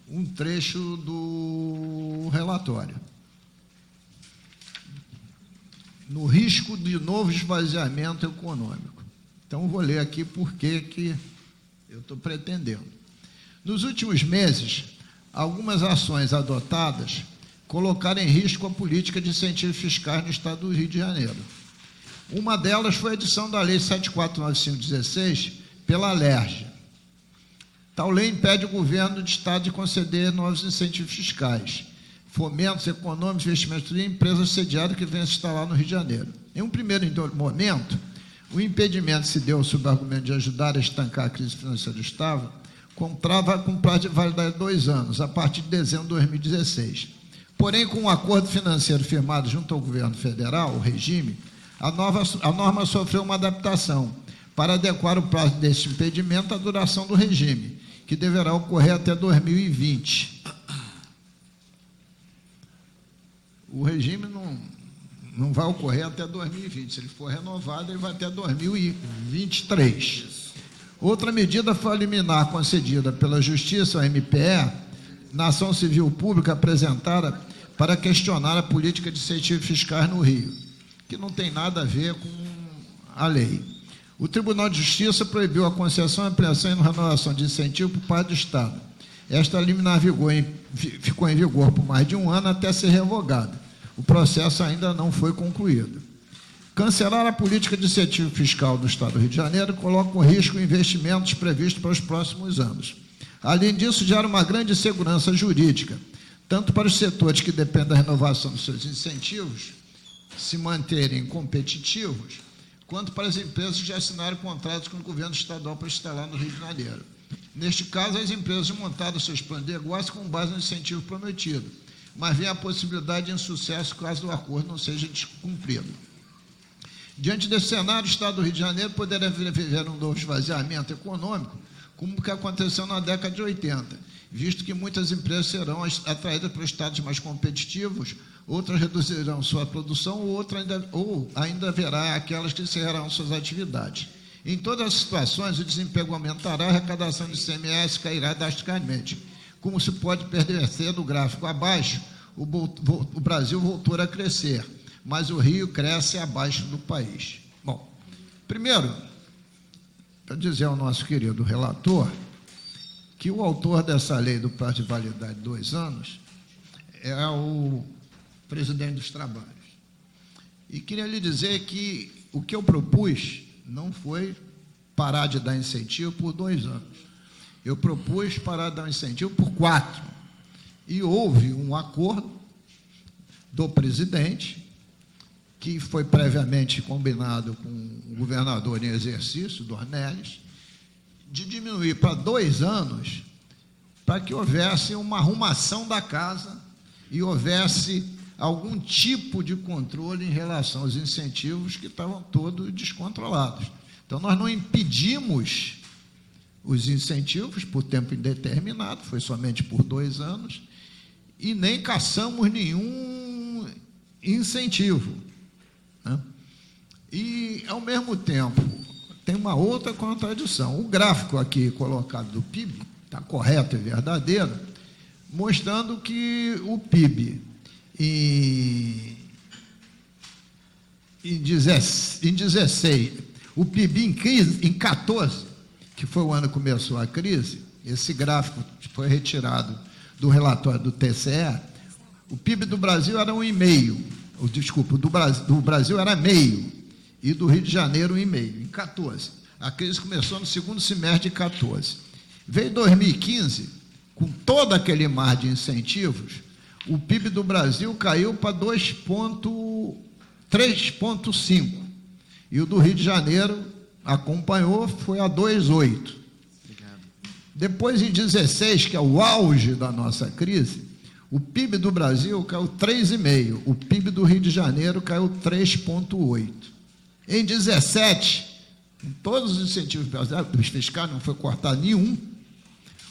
um trecho do relatório. No risco de novo esvaziamento econômico. Então, eu vou ler aqui por que eu estou pretendendo. Nos últimos meses, algumas ações adotadas colocaram em risco a política de incentivos fiscais no estado do Rio de Janeiro. Uma delas foi a edição da Lei 7495/16 pela LERJ. Tal lei impede o governo do estado de conceder novos incentivos fiscais, fomentos econômicos, investimentos e empresas sediadas que venham se instalar no Rio de Janeiro. Em um primeiro momento, o impedimento se deu sob o argumento de ajudar a estancar a crise financeira do Estado, com prazo de validade de 2 anos, a partir de dezembro de 2016. Porém, com um acordo financeiro firmado junto ao governo federal, o regime, a norma sofreu uma adaptação para adequar o prazo deste impedimento à duração do regime, que deverá ocorrer até 2020. O regime não vai ocorrer até 2020. Se ele for renovado, ele vai até 2023. Outra medida foi a liminar concedida pela Justiça ao MPE na ação civil pública apresentada para questionar a política de incentivos fiscais no Rio, que não tem nada a ver com a lei. O Tribunal de Justiça proibiu a concessão, ampliação e renovação de incentivo por parte do Estado. Esta liminar ficou em vigor por mais de 1 ano até ser revogada. O processo ainda não foi concluído. Cancelar a política de incentivo fiscal do Estado do Rio de Janeiro coloca em risco investimentos previstos para os próximos anos. Além disso, gera uma grande insegurança jurídica, tanto para os setores que dependem da renovação dos seus incentivos se manterem competitivos, quanto para as empresas que já assinaram contratos com o governo estadual para instalar no Rio de Janeiro. Neste caso, as empresas montaram seus planos de negócio com base no incentivo prometido, mas vem a possibilidade de insucesso caso o acordo não seja cumprido. Diante desse cenário, o Estado do Rio de Janeiro poderá viver um novo esvaziamento econômico, como o que aconteceu na década de 80, visto que muitas empresas serão atraídas para estados mais competitivos, outras reduzirão sua produção, ou ainda haverá aquelas que encerrarão suas atividades. Em todas as situações, o desemprego aumentará, a arrecadação de ICMS cairá drasticamente. Como se pode perceber do gráfico abaixo, o Brasil voltou a crescer, mas o Rio cresce abaixo do país. Bom, primeiro, para dizer ao nosso querido relator que o autor dessa lei do prazo de validade de 2 anos é o presidente dos trabalhos. E queria lhe dizer que o que eu propus não foi parar de dar incentivo por 2 anos. Eu propus parar de dar incentivo por 4. E houve um acordo do presidente, que foi previamente combinado com o governador em exercício, Dornelles, de diminuir para 2 anos, para que houvesse uma arrumação da casa e houvesse algum tipo de controle em relação aos incentivos que estavam todos descontrolados. Então, nós não impedimos os incentivos por tempo indeterminado, foi somente por 2 anos, e nem caçamos nenhum incentivo, né? E, ao mesmo tempo, tem uma outra contradição. O gráfico aqui colocado do PIB está correto e verdadeiro, mostrando que o PIB Em 16, o PIB em crise, em 14, que foi o ano que começou a crise, esse gráfico foi retirado do relatório do TCE, o PIB do Brasil era 1,5, desculpa, do Brasil era meio, e do Rio de Janeiro 1,5, em 14. A crise começou no segundo semestre de 14. Veio 2015, com todo aquele mar de incentivos, o PIB do Brasil caiu para 3,5. E o do Rio de Janeiro acompanhou, foi a 2,8. Depois, em 16, que é o auge da nossa crise, o PIB do Brasil caiu 3,5. O PIB do Rio de Janeiro caiu 3,8. Em 17, com todos os incentivos fiscais, não foi cortado nenhum,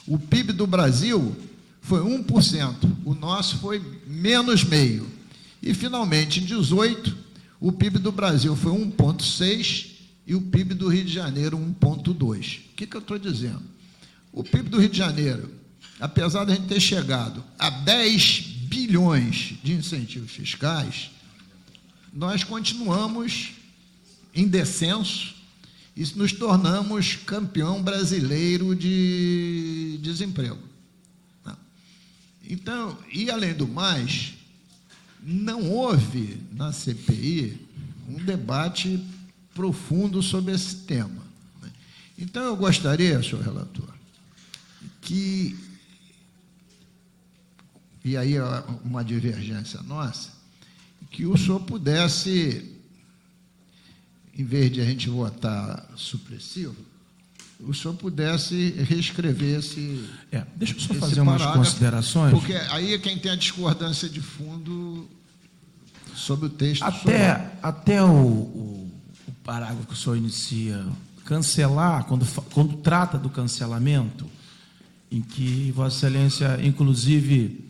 o PIB do Brasil foi 1%, o nosso foi menos meio. E, finalmente, em 18, o PIB do Brasil foi 1,6 e o PIB do Rio de Janeiro 1,2. O que eu estou dizendo? O PIB do Rio de Janeiro, apesar de a gente ter chegado a 10 bilhões de incentivos fiscais, nós continuamos em descenso e nos tornamos campeão brasileiro de desemprego. Então, e além do mais, não houve na CPI um debate profundo sobre esse tema. Então, eu gostaria, senhor relator, que, e aí é uma divergência nossa, que o senhor pudesse, em vez de a gente votar supressivo, o senhor pudesse reescrever esse. Deixa eu só esse fazer umas parágrafo, considerações. Porque aí é quem tem a discordância de fundo sobre o texto. Até o parágrafo que o senhor inicia, cancelar, quando trata do cancelamento, em que Vossa Excelência, inclusive,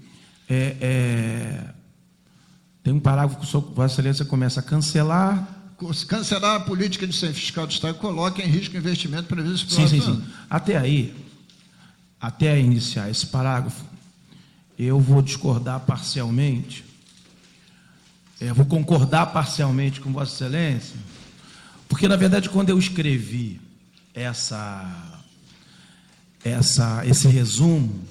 tem um parágrafo que Vossa Excelência começa a cancelar a política de incentivo fiscal do Estado, coloca em risco o investimento previsto pelo Sim. Até aí, até iniciar esse parágrafo, eu vou discordar parcialmente, vou concordar parcialmente com Vossa Excelência, porque, na verdade, quando eu escrevi esse resumo,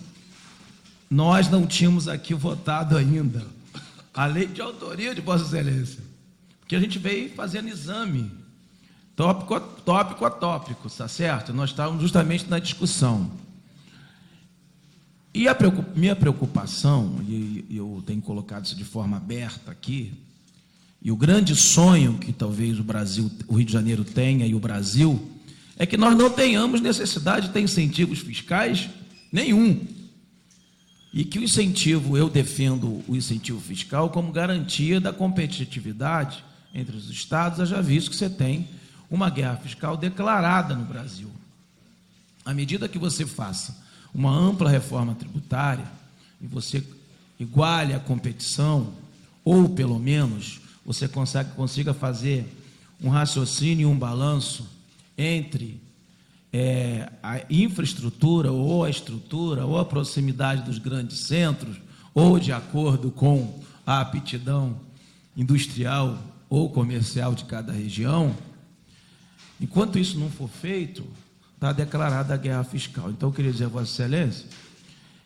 nós não tínhamos aqui votado ainda a lei de autoria de Vossa Excelência, porque a gente veio fazendo exame, tópico a tópico, está certo? Nós estávamos justamente na discussão. E minha preocupação, e eu tenho colocado isso de forma aberta aqui, e o grande sonho que talvez o Rio de Janeiro tenha e o Brasil, é que nós não tenhamos necessidade de ter incentivos fiscais nenhum. E que eu defendo o incentivo fiscal como garantia da competitividade entre os estados, haja visto que você tem uma guerra fiscal declarada no Brasil. À medida que você faça uma ampla reforma tributária e você iguale a competição, ou pelo menos você consiga fazer um raciocínio e um balanço entre a infraestrutura, ou a estrutura, ou a proximidade dos grandes centros, ou de acordo com a aptidão industrial ou comercial de cada região, enquanto isso não for feito, está declarada a guerra fiscal. Então, eu queria dizer a Vossa Excelência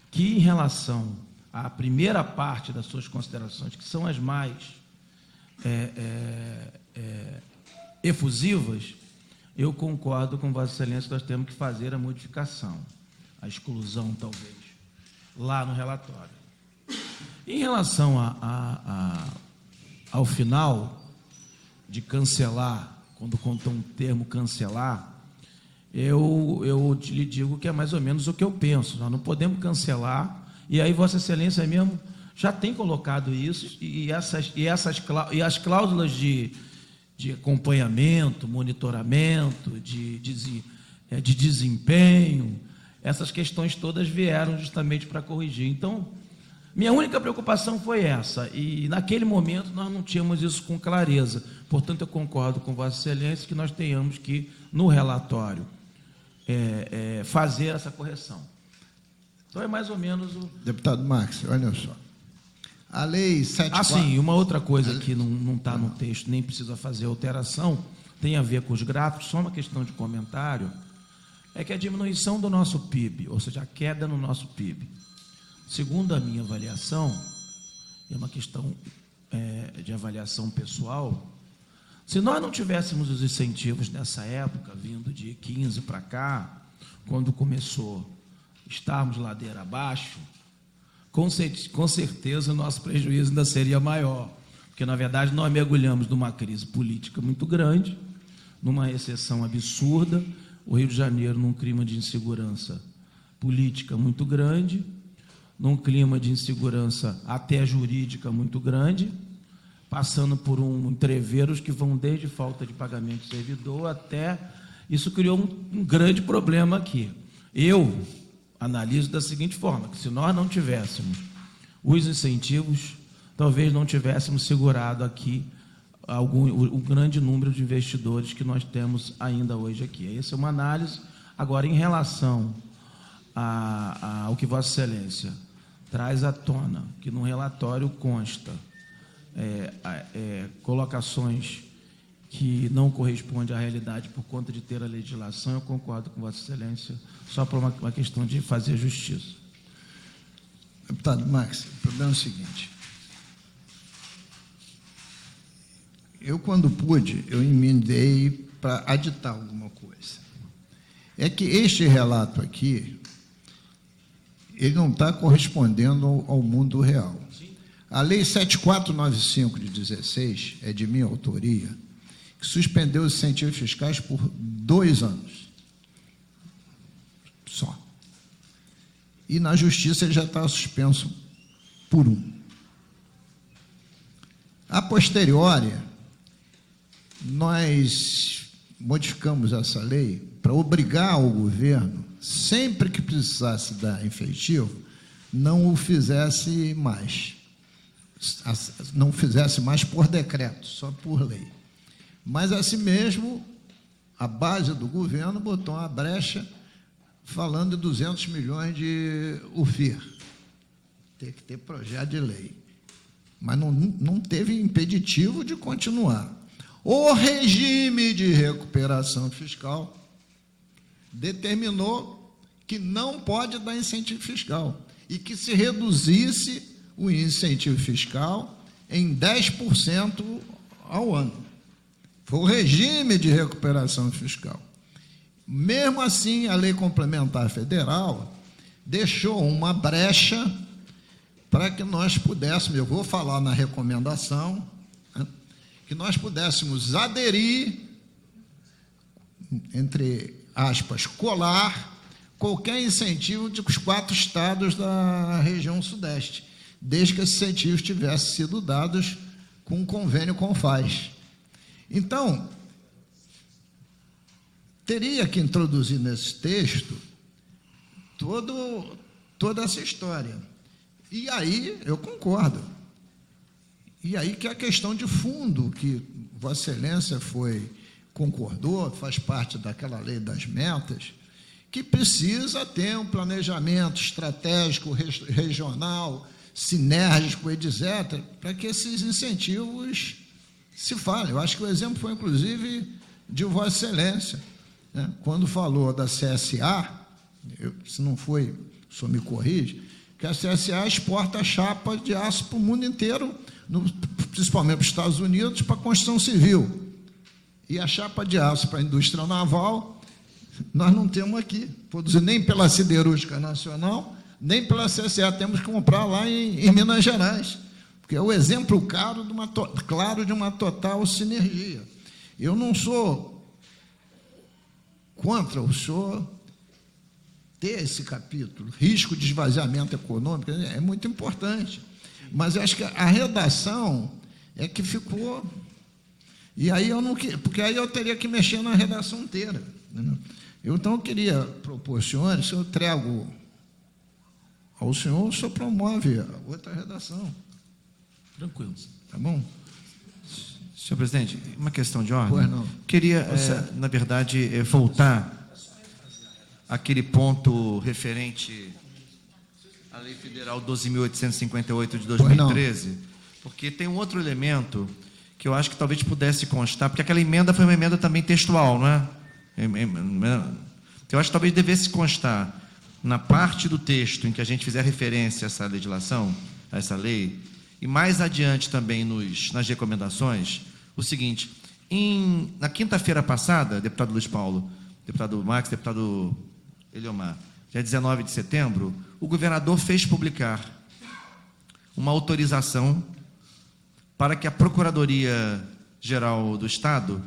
que, em relação à primeira parte das suas considerações, que são as mais efusivas, eu concordo com Vossa Excelência que nós temos que fazer a modificação, a exclusão, talvez, lá no relatório. Em relação ao final de cancelar, quando conta um termo cancelar, eu lhe digo que é mais ou menos o que eu penso. Nós não podemos cancelar, e aí Vossa Excelência mesmo já tem colocado isso, e as cláusulas de acompanhamento, monitoramento, de desempenho, essas questões todas vieram justamente para corrigir. Então, minha única preocupação foi essa, e naquele momento nós não tínhamos isso com clareza. Portanto, eu concordo com Vossa Excelência que nós tenhamos que, no relatório, fazer essa correção. Então, é mais ou menos o... Deputado Marques, olha só. A lei 74... Sim, uma outra coisa que não está no texto, nem precisa fazer alteração, tem a ver com os gráficos, só uma questão de comentário, é que a diminuição do nosso PIB, ou seja, a queda no nosso PIB, segundo a minha avaliação, é uma questão de avaliação pessoal, se nós não tivéssemos os incentivos nessa época, vindo de 15 para cá, quando começou, estarmos ladeira abaixo, com certeza o nosso prejuízo ainda seria maior, porque, na verdade, nós mergulhamos numa crise política muito grande, numa recessão absurda, o Rio de Janeiro num clima de insegurança política muito grande, num clima de insegurança até jurídica muito grande, passando por entreveros que vão desde falta de pagamento de servidor até... Isso criou um grande problema aqui. Eu analiso da seguinte forma, que se nós não tivéssemos os incentivos, talvez não tivéssemos segurado aqui o grande número de investidores que nós temos ainda hoje aqui. Essa é uma análise. Agora, em relação ao que Vossa Excelência traz à tona, que no relatório consta colocações que não correspondem à realidade por conta de ter a legislação, eu concordo com Vossa Excelência, só por uma questão de fazer justiça. Deputado Max, o problema é o seguinte. Eu, quando pude, eu emendei para aditar alguma coisa. É que este relato aqui, ele não está correspondendo ao mundo real. A Lei 7495 de 16, é de minha autoria, que suspendeu os incentivos fiscais por 2 anos. Só. E na Justiça ele já está suspenso por 1. A posteriori, nós modificamos essa lei para obrigar o governo, sempre que precisasse dar efetivo, não o fizesse mais. Não fizesse mais por decreto, só por lei. Mas, assim mesmo, a base do governo botou uma brecha falando de 200 milhões de UFIR. Tem que ter projeto de lei. Mas não teve impeditivo de continuar. O regime de recuperação fiscal determinou que não pode dar incentivo fiscal e que se reduzisse o incentivo fiscal em 10% ao ano. Foi o regime de recuperação fiscal. Mesmo assim, a Lei Complementar Federal deixou uma brecha para que nós pudéssemos, eu vou falar na recomendação, né, que nós pudéssemos aderir, entre aspas, colar qualquer incentivo dos 4 estados da região sudeste, desde que esses incentivos tivessem sido dados com um convênio com o FAS. Então, teria que introduzir nesse texto toda essa história. E aí, eu concordo. E aí que a questão de fundo, que Vossa Excelência concordou, faz parte daquela lei das metas, que precisa ter um planejamento estratégico, regional, sinérgico, etc., para que esses incentivos se falem. Eu acho que o exemplo foi, inclusive, de Vossa Excelência, né? Quando falou da CSA, se não foi, o senhor me corrige, que a CSA exporta chapa de aço para o mundo inteiro, principalmente para os Estados Unidos, para a construção civil. E a chapa de aço para a indústria naval, nós não temos aqui, produzido nem pela Siderúrgica Nacional, nem pela CSA, temos que comprar lá em Minas Gerais, porque é o exemplo claro de uma total sinergia. Eu não sou contra o senhor ter esse capítulo, risco de esvaziamento econômico, é muito importante, mas acho que a redação é que ficou, e aí eu não queria, porque aí eu teria que mexer na redação inteira, né? Então eu queria propor, senhores, se eu entrego ao senhor, o senhor promove a outra redação. Tranquilo. Tá bom? Senhor presidente, uma questão de ordem. Pois não. Queria, na verdade, voltar àquele ponto referente Lei Federal 12.858 de Pois não. 2013, porque tem um outro elemento que eu acho que talvez pudesse constar, porque aquela emenda foi uma emenda também textual, não é? Eu acho que talvez devesse constar na parte do texto em que a gente fizer referência a essa legislação, a essa lei, e mais adiante também nas recomendações, o seguinte: na quinta-feira passada, deputado Luiz Paulo, deputado Max, deputado Eliomar, dia 19 de setembro, o governador fez publicar uma autorização para que a Procuradoria-Geral do Estado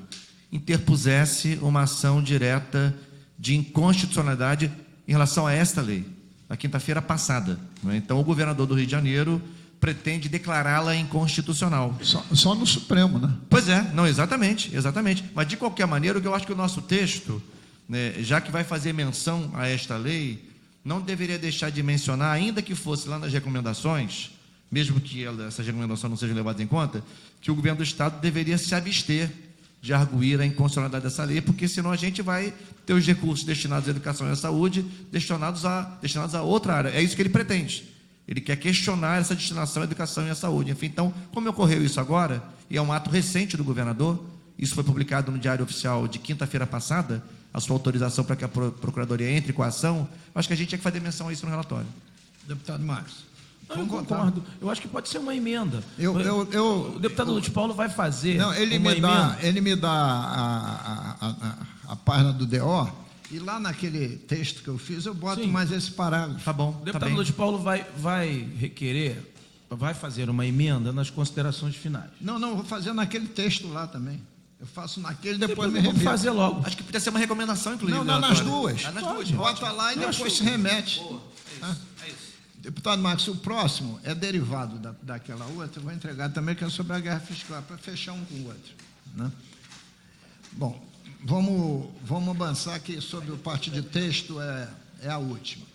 interpusesse uma ação direta de inconstitucionalidade em relação a esta lei, na quinta-feira passada. Não é? Então, o governador do Rio de Janeiro pretende declará-la inconstitucional. Só no Supremo, né? Pois é, não, exatamente. Mas, de qualquer maneira, o que eu acho que o nosso texto, né, já que vai fazer menção a esta lei, não deveria deixar de mencionar, ainda que fosse lá nas recomendações, mesmo que essas recomendações não sejam levadas em conta, que o governo do Estado deveria se abster de arguir a inconstitucionalidade dessa lei, porque senão a gente vai ter os recursos destinados à educação e à saúde destinados a outra área. É isso que ele pretende. Ele quer questionar essa destinação à educação e à saúde. Enfim, então, como ocorreu isso agora, e é um ato recente do governador, isso foi publicado no Diário Oficial de quinta-feira passada, a sua autorização para que a Procuradoria entre com a ação, acho que a gente tinha que fazer menção a isso no relatório. Deputado Marcos. Não, eu concordo. Eu acho que pode ser uma emenda. O deputado Luiz Paulo vai fazer Ele me dá a página do DO, e lá naquele texto que eu fiz, eu boto mais esse parágrafo. Tá bom, O deputado Luiz Paulo vai fazer uma emenda nas considerações finais. Não, vou fazer naquele texto lá também. Eu faço naquele, depois me vamos remito. fazer logo. Acho que podia ser uma recomendação, inclusive. Não, nas duas. Nas duas. Bota lá e depois se remete. É isso. Deputado Marcos, o próximo é derivado daquela outra, eu vou entregar também, que é sobre a guerra fiscal, para fechar um com o outro. Né? Bom, vamos avançar aqui sobre o parte de texto, é a última.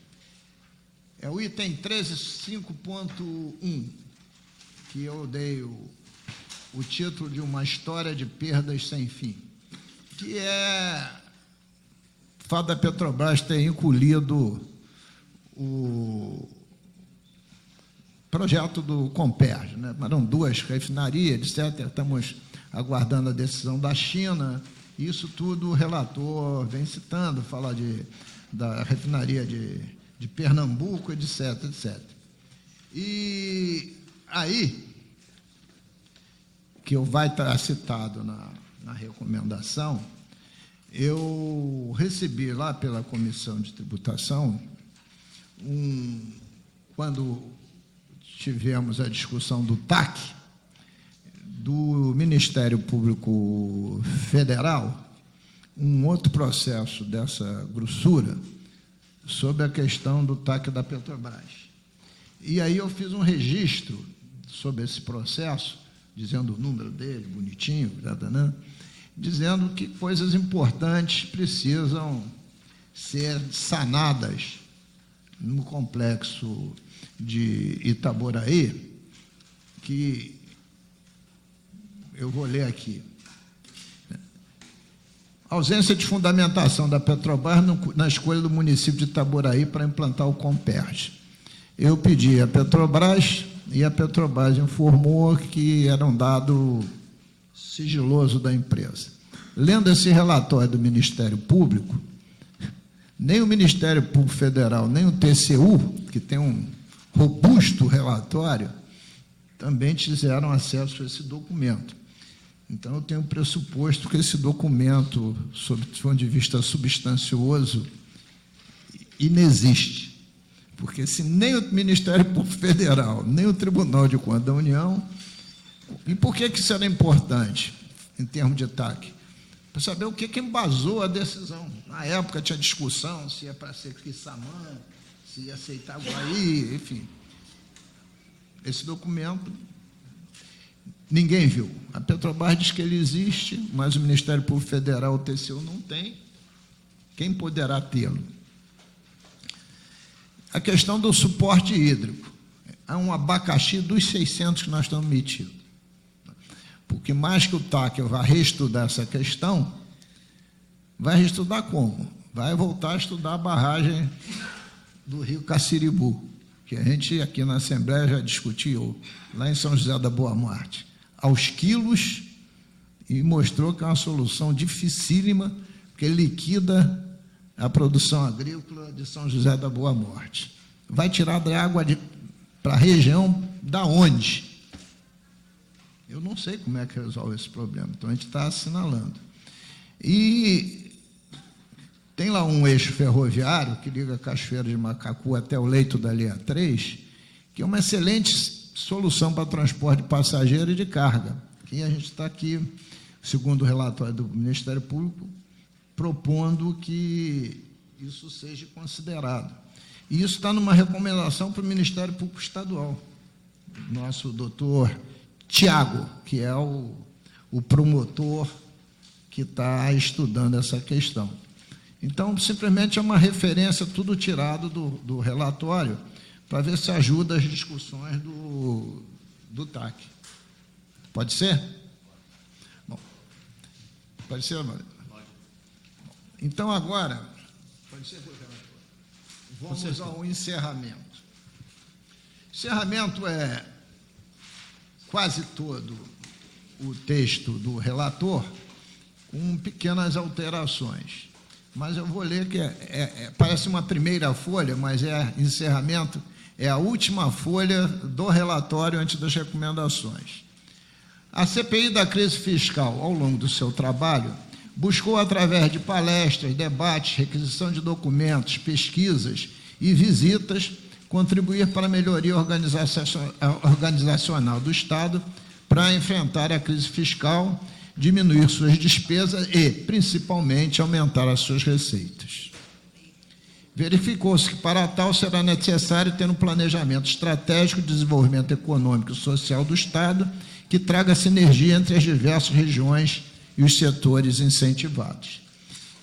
É o item 13.5.1, que eu dei o título de Uma História de Perdas Sem Fim, que é o fato da Petrobras ter encolhido o projeto do Comperj, né? Eram 2 refinarias, etc. Estamos aguardando a decisão da China. Isso tudo o relator vem citando, fala da refinaria de Pernambuco, etc, etc. E aí, que vai estar citado na recomendação, eu recebi lá pela Comissão de Tributação, quando tivemos a discussão do TAC, do Ministério Público Federal, um outro processo dessa grossura sobre a questão do TAC da Petrobras. E aí eu fiz um registro sobre esse processo, dizendo o número dele, bonitinho, dizendo que coisas importantes precisam ser sanadas no complexo de Itaboraí, que eu vou ler aqui. Ausência de fundamentação da Petrobras na escolha do município de Itaboraí para implantar o Comperj. Eu pedi à Petrobras e a Petrobras informou que era um dado sigiloso da empresa. Lendo esse relatório do Ministério Público, nem o Ministério Público Federal, nem o TCU, que tem um robusto relatório, também tiveram acesso a esse documento. Então, eu tenho pressuposto que esse documento, sob o ponto de vista substancioso, inexiste. Porque se nem o Ministério Público Federal, nem o Tribunal de Contas da União... E por que isso era importante, em termos de TAC? Para saber o que embasou a decisão. Na época tinha discussão se ia para ser Quissamã, se ia aceitar Guaí, enfim. Esse documento ninguém viu. A Petrobras diz que ele existe, mas o Ministério Público Federal, o TCU, não tem. Quem poderá tê-lo? A questão do suporte hídrico. Há um abacaxi dos 600 que nós estamos metidos. Porque mais que o TAC vá reestudar essa questão, vai reestudar como? Vai voltar a estudar a barragem do Rio Caciribu, que a gente aqui na Assembleia já discutiu, lá em São José da Boa Morte, aos quilos, e mostrou que é uma solução dificílima, porque liquida a produção agrícola de São José da Boa Morte. Vai tirar da água para a região da onde? Eu não sei como é que resolve esse problema, então a gente está assinalando. E tem lá um eixo ferroviário que liga Cachoeira de Macacu até o leito da linha 3, que é uma excelente solução para transporte de passageiro e de carga. E a gente está aqui, segundo o relatório do Ministério Público, propondo que isso seja considerado. E isso está numa recomendação para o Ministério Público Estadual. Nosso doutor Tiago, que é o promotor que está estudando essa questão. Então, simplesmente é uma referência, tudo tirado do relatório, para ver se ajuda as discussões do TAC. Pode ser? Bom, pode ser, Maria? Pode. Então, agora, pode ser, vamos ao encerramento. Encerramento é quase todo o texto do relator, com pequenas alterações. Mas eu vou ler que parece uma primeira folha, mas encerramento, é a última folha do relatório antes das recomendações. A CPI da crise fiscal, ao longo do seu trabalho, buscou, através de palestras, debates, requisição de documentos, pesquisas e visitas, contribuir para a melhoria organizacional do Estado para enfrentar a crise fiscal, diminuir suas despesas e, principalmente, aumentar as suas receitas. Verificou-se que, para tal, será necessário ter um planejamento estratégico de desenvolvimento econômico e social do Estado que traga sinergia entre as diversas regiões e os setores incentivados.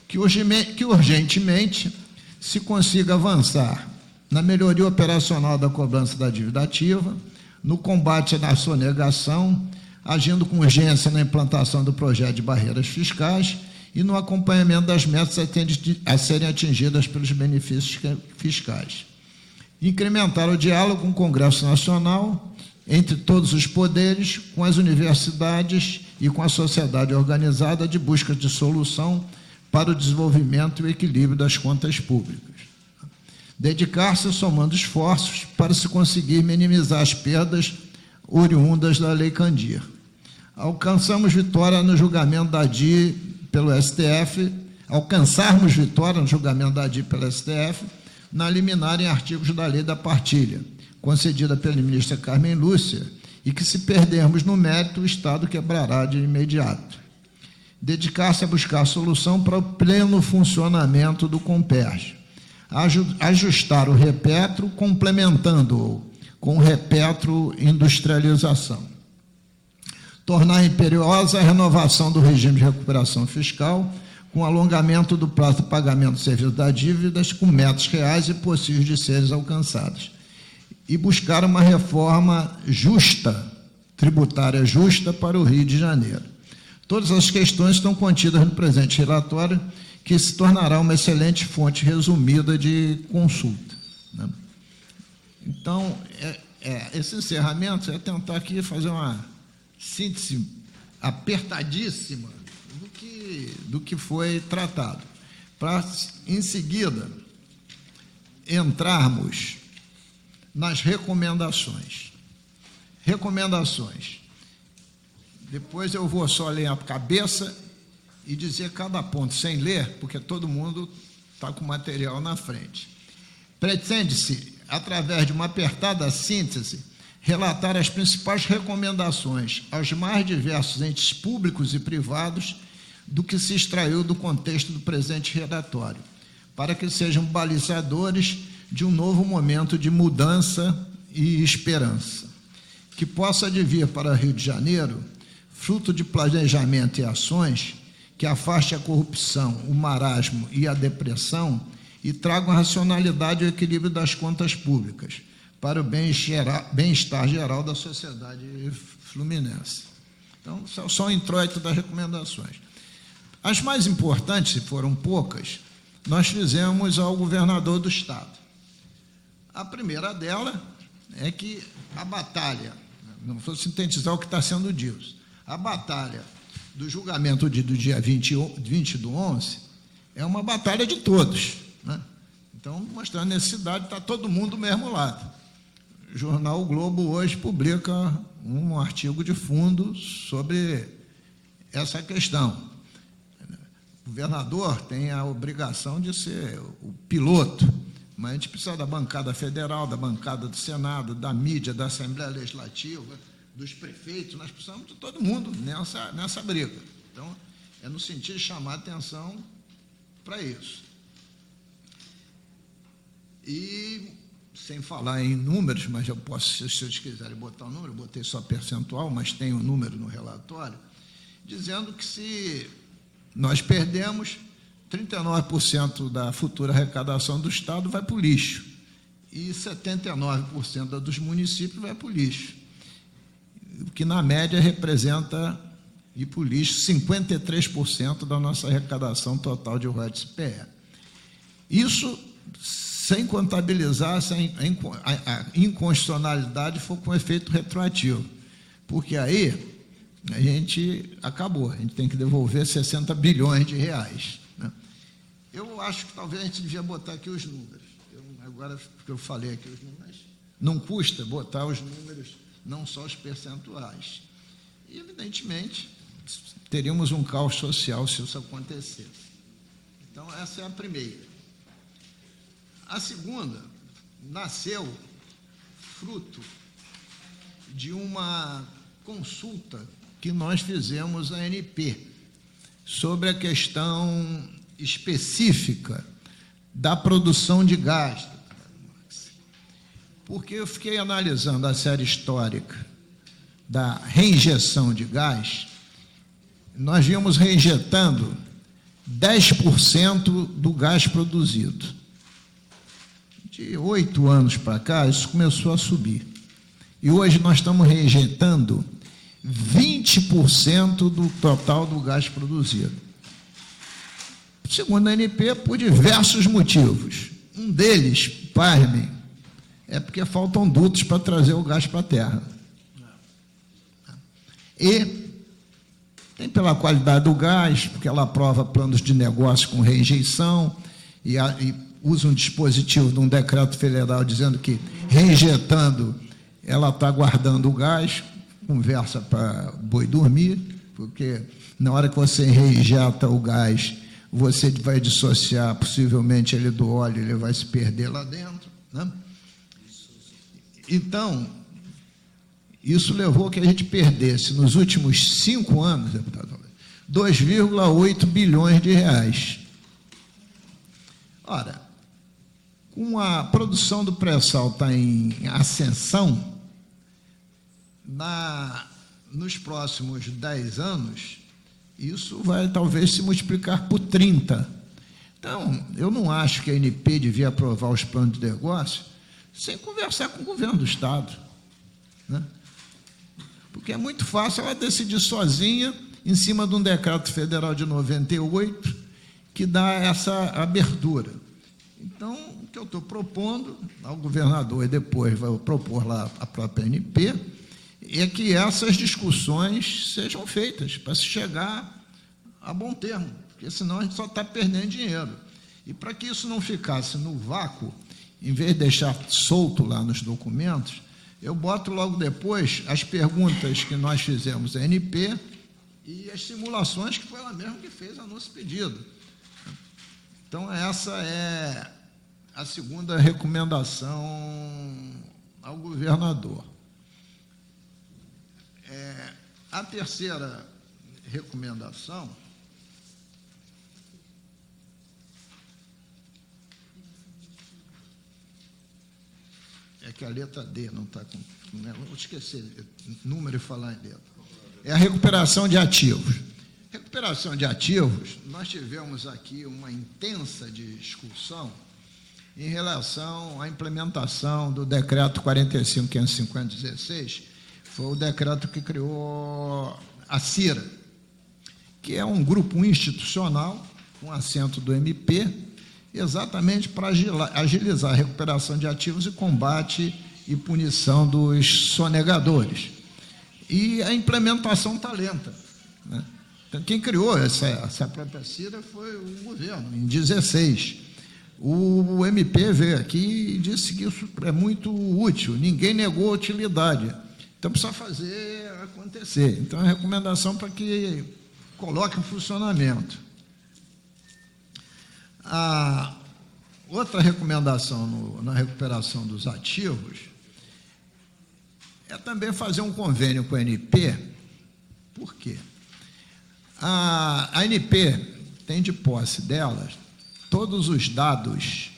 Que urgentemente se consiga avançar na melhoria operacional da cobrança da dívida ativa, no combate à sonegação, agindo com urgência na implantação do projeto de barreiras fiscais e no acompanhamento das metas a serem atingidas pelos benefícios fiscais. Incrementar o diálogo com o Congresso Nacional, entre todos os poderes, com as universidades e com a sociedade organizada de busca de solução para o desenvolvimento e o equilíbrio das contas públicas. Dedicar-se somando esforços para se conseguir minimizar as perdas oriundas da Lei Candir. Alcançarmos vitória no julgamento da DI pelo STF, na liminar em artigos da Lei da Partilha, concedida pela ministra Carmen Lúcia, e que, se perdermos no mérito, o Estado quebrará de imediato. Dedicar-se a buscar solução para o pleno funcionamento do Comperj. Ajustar o repetro, complementando-o com o repetro industrialização. Tornar imperiosa a renovação do regime de recuperação fiscal, com alongamento do prazo de pagamento do serviço das dívidas, com metas reais e possíveis de serem alcançadas. E buscar uma reforma justa, tributária justa para o Rio de Janeiro. Todas as questões estão contidas no presente relatório, que se tornará uma excelente fonte resumida de consulta, né? Então, esse encerramento é tentar aqui fazer uma síntese apertadíssima do que foi tratado, para, em seguida, entrarmos nas recomendações. Recomendações. Depois eu vou só ler a cabeça e dizer cada ponto, sem ler, porque todo mundo está com o material na frente. Pretende-se, através de uma apertada síntese, relatar as principais recomendações aos mais diversos entes públicos e privados do que se extraiu do contexto do presente relatório, para que sejam balizadores de um novo momento de mudança e esperança, que possa advir para o Rio de Janeiro, fruto de planejamento e ações que afaste a corrupção, o marasmo e a depressão e tragam a racionalidade e o equilíbrio das contas públicas para o bem-estar geral da sociedade fluminense. Então, só um introito das recomendações. As mais importantes, se foram poucas, nós fizemos ao governador do Estado. A primeira dela é que a batalha, não vou sintetizar o que está sendo dito, a batalha do julgamento do dia 20 do 11 é uma batalha de todos, né? Então, mostrando a necessidade, está todo mundo do mesmo lado. O jornal O Globo hoje publica um artigo de fundo sobre essa questão. O governador tem a obrigação de ser o piloto, mas a gente precisa da bancada federal, da bancada do Senado, da mídia, da Assembleia Legislativa, dos prefeitos, nós precisamos de todo mundo nessa briga. Então, é no sentido de chamar atenção para isso. E, sem falar em números, mas eu posso, se vocês quiserem botar o número, eu botei só percentual, mas tem o número no relatório, dizendo que se nós perdemos, 39% da futura arrecadação do Estado vai para o lixo e 79% dos municípios vai para o lixo, o que, na média, representa, ir para o lixo, 53% da nossa arrecadação total de royalties PE. Isso sem contabilizar a inconstitucionalidade for com efeito retroativo, porque aí a gente acabou, a gente tem que devolver 60 bilhões de reais, né? Eu acho que talvez a gente devia botar aqui os números. Agora que eu falei aqui os números, não custa botar os números, não só os percentuais. E, evidentemente, teríamos um caos social se isso acontecesse. Então, essa é a primeira. A segunda nasceu fruto de uma consulta que nós fizemos à ANP sobre a questão específica da produção de gás. Porque eu fiquei analisando a série histórica da reinjeção de gás, nós vínhamos reinjetando 10% do gás produzido. De 8 anos para cá, isso começou a subir. E hoje nós estamos reinjetando 20% do total do gás produzido. Segundo a ANP, por diversos motivos. Um deles, pasmem, é porque faltam dutos para trazer o gás para a terra. E tem pela qualidade do gás, porque ela aprova planos de negócio com reinjeição e usa um dispositivo de um decreto federal dizendo que, reinjetando, ela está guardando o gás, conversa para boi dormir, porque na hora que você reinjeta o gás, você vai dissociar possivelmente ele do óleo, ele vai se perder lá dentro, né? Então, isso levou que a gente perdesse, nos últimos 5 anos, deputado, 2,8 bilhões de reais. Ora, com a produção do pré-sal está em ascensão, nos próximos 10 anos, isso vai talvez se multiplicar por 30. Então, eu não acho que a ANP devia aprovar os planos de negócio sem conversar com o governo do Estado, né? Porque é muito fácil ela decidir sozinha, em cima de um decreto federal de 98, que dá essa abertura. Então, o que eu estou propondo ao governador, e depois vai propor lá a própria ANP, é que essas discussões sejam feitas para se chegar a bom termo, porque senão a gente só está perdendo dinheiro. E para que isso não ficasse no vácuo, em vez de deixar solto lá nos documentos, eu boto logo depois as perguntas que nós fizemos à ANP e as simulações que foi ela mesma que fez a nosso pedido. Então, essa é a segunda recomendação ao governador. A terceira recomendação é que a letra D não está com... Vou esquecer número e falar em letra. É a recuperação de ativos. Recuperação de ativos, nós tivemos aqui uma intensa discussão em relação à implementação do decreto 45.550/16, foi o decreto que criou a CIRA, que é um grupo institucional com assento do MP exatamente para agilizar a recuperação de ativos e combate e punição dos sonegadores. E a implementação está lenta, né? Então, quem criou essa própria CIRA foi o governo, em 2016. O MP veio aqui e disse que isso é muito útil, ninguém negou a utilidade. Então, precisa fazer acontecer. Então, a recomendação para que coloque em funcionamento. A outra recomendação na recuperação dos ativos é também fazer um convênio com a ANP. Por quê? A ANP tem de posse delas todos os dados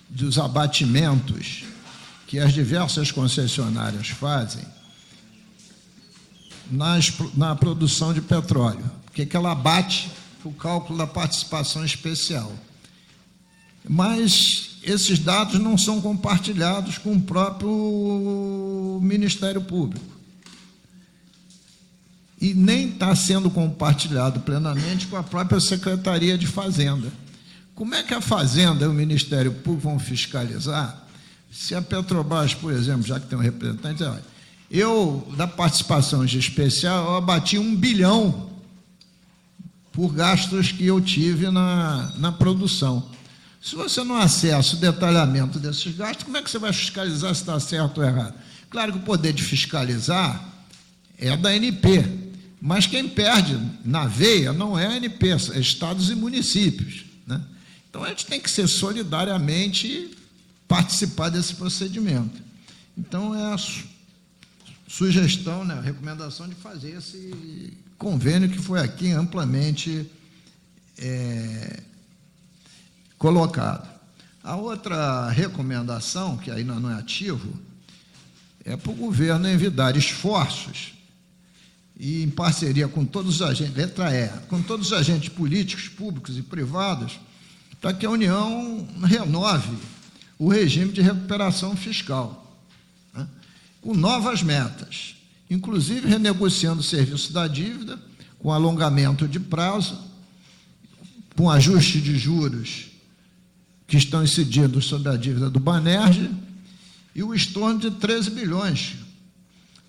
dos abatimentos que as diversas concessionárias fazem na produção de petróleo, porque ela abate o cálculo da participação especial. Mas esses dados não são compartilhados com o próprio Ministério Público. E nem está sendo compartilhado plenamente com a própria Secretaria de Fazenda. Como é que a Fazenda e o Ministério Público vão fiscalizar se a Petrobras, por exemplo, já que tem um representante, da participação especial, eu abati 1 bilhão por gastos que eu tive na produção. Se você não acessa o detalhamento desses gastos, como é que você vai fiscalizar se está certo ou errado? Claro que o poder de fiscalizar é da ANP, mas quem perde na veia não é a ANP, é estados e municípios, né? Então, a gente tem que ser solidariamente participar desse procedimento. Então, é a sugestão, né, a recomendação de fazer esse convênio que foi aqui amplamente colocado. A outra recomendação, que ainda não é ativo, é para o governo envidar esforços e em parceria com todos os agentes, letra E, com todos os agentes políticos, públicos e privados, para que a União renove o regime de recuperação fiscal, né, com novas metas, inclusive renegociando o serviço da dívida, com alongamento de prazo, com ajuste de juros que estão incidindo sobre a dívida do Banerj e o estorno de 13 bilhões,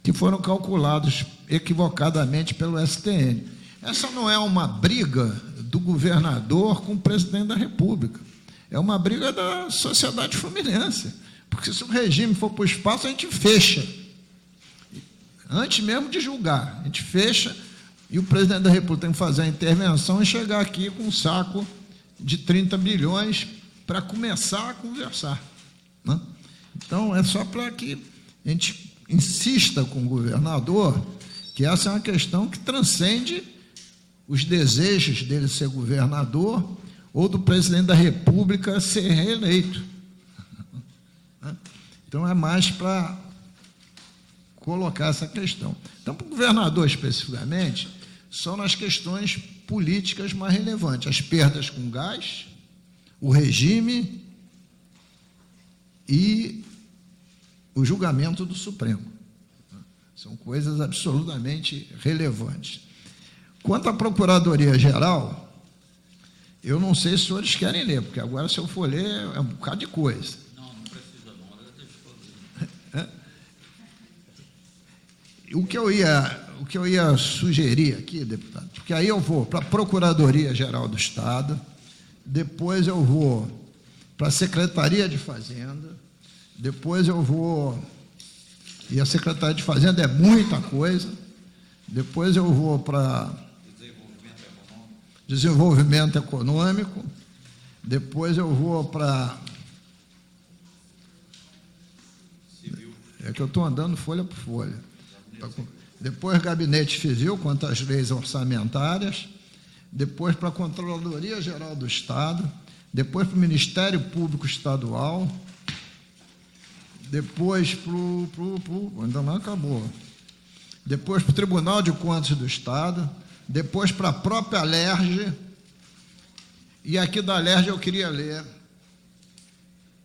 que foram calculados equivocadamente pelo STN. Essa não é uma briga do governador com o presidente da República, é uma briga da sociedade fluminense, porque se o regime for para o espaço, a gente fecha, antes mesmo de julgar, a gente fecha, e o presidente da República tem que fazer a intervenção e chegar aqui com um saco de 30 bilhões para começar a conversar, né? Então, é só para que a gente insista com o governador que essa é uma questão que transcende os desejos dele ser governador ou do presidente da República ser reeleito. Então, é mais para colocar essa questão. Então, para o governador especificamente, são nas questões políticas mais relevantes, as perdas com gás, o regime e o julgamento do Supremo. São coisas absolutamente relevantes. Quanto à Procuradoria-Geral, eu não sei se os senhores querem ler, porque agora, se eu for ler, é um bocado de coisa. Não precisa não, deixa eu fazer. O que eu ia sugerir aqui, deputado, porque aí eu vou para a Procuradoria-Geral do Estado, depois eu vou para a Secretaria de Fazenda, depois eu vou, e a Secretaria de Fazenda é muita coisa, depois eu vou para Desenvolvimento Econômico, depois eu vou para... É que eu estou andando folha por folha. Depois Gabinete Civil, quanto às leis orçamentárias, depois para a Controladoria Geral do Estado, depois para o Ministério Público Estadual, depois para o... ainda não acabou. Depois para o Tribunal de Contas do Estado, depois para a própria Alerj, e aqui da Alerj eu queria ler,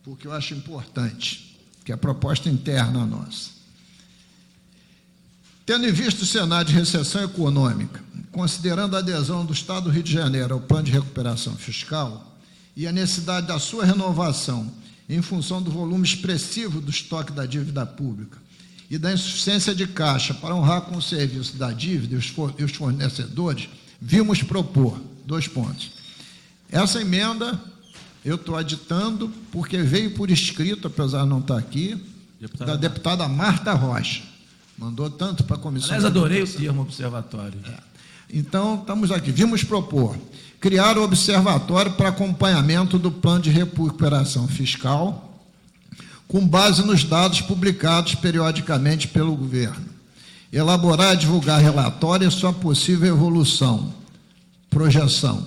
porque eu acho importante, que é a proposta interna nossa. Tendo em vista o cenário de recessão econômica, considerando a adesão do Estado do Rio de Janeiro ao Plano de Recuperação Fiscal e a necessidade da sua renovação em função do volume expressivo do estoque da dívida pública e da insuficiência de caixa para honrar com o serviço da dívida e os fornecedores, vimos propor 2 pontos. Essa emenda eu estou aditando porque veio por escrito, apesar de não estar aqui, da deputada Marta Rocha. Mandou tanto para a comissão. Aliás, adorei o termo observatório. Então, estamos aqui. Vimos propor criar o observatório para acompanhamento do plano de recuperação fiscal, com base nos dados publicados periodicamente pelo governo. Elaborar e divulgar relatório e sua possível evolução, projeção.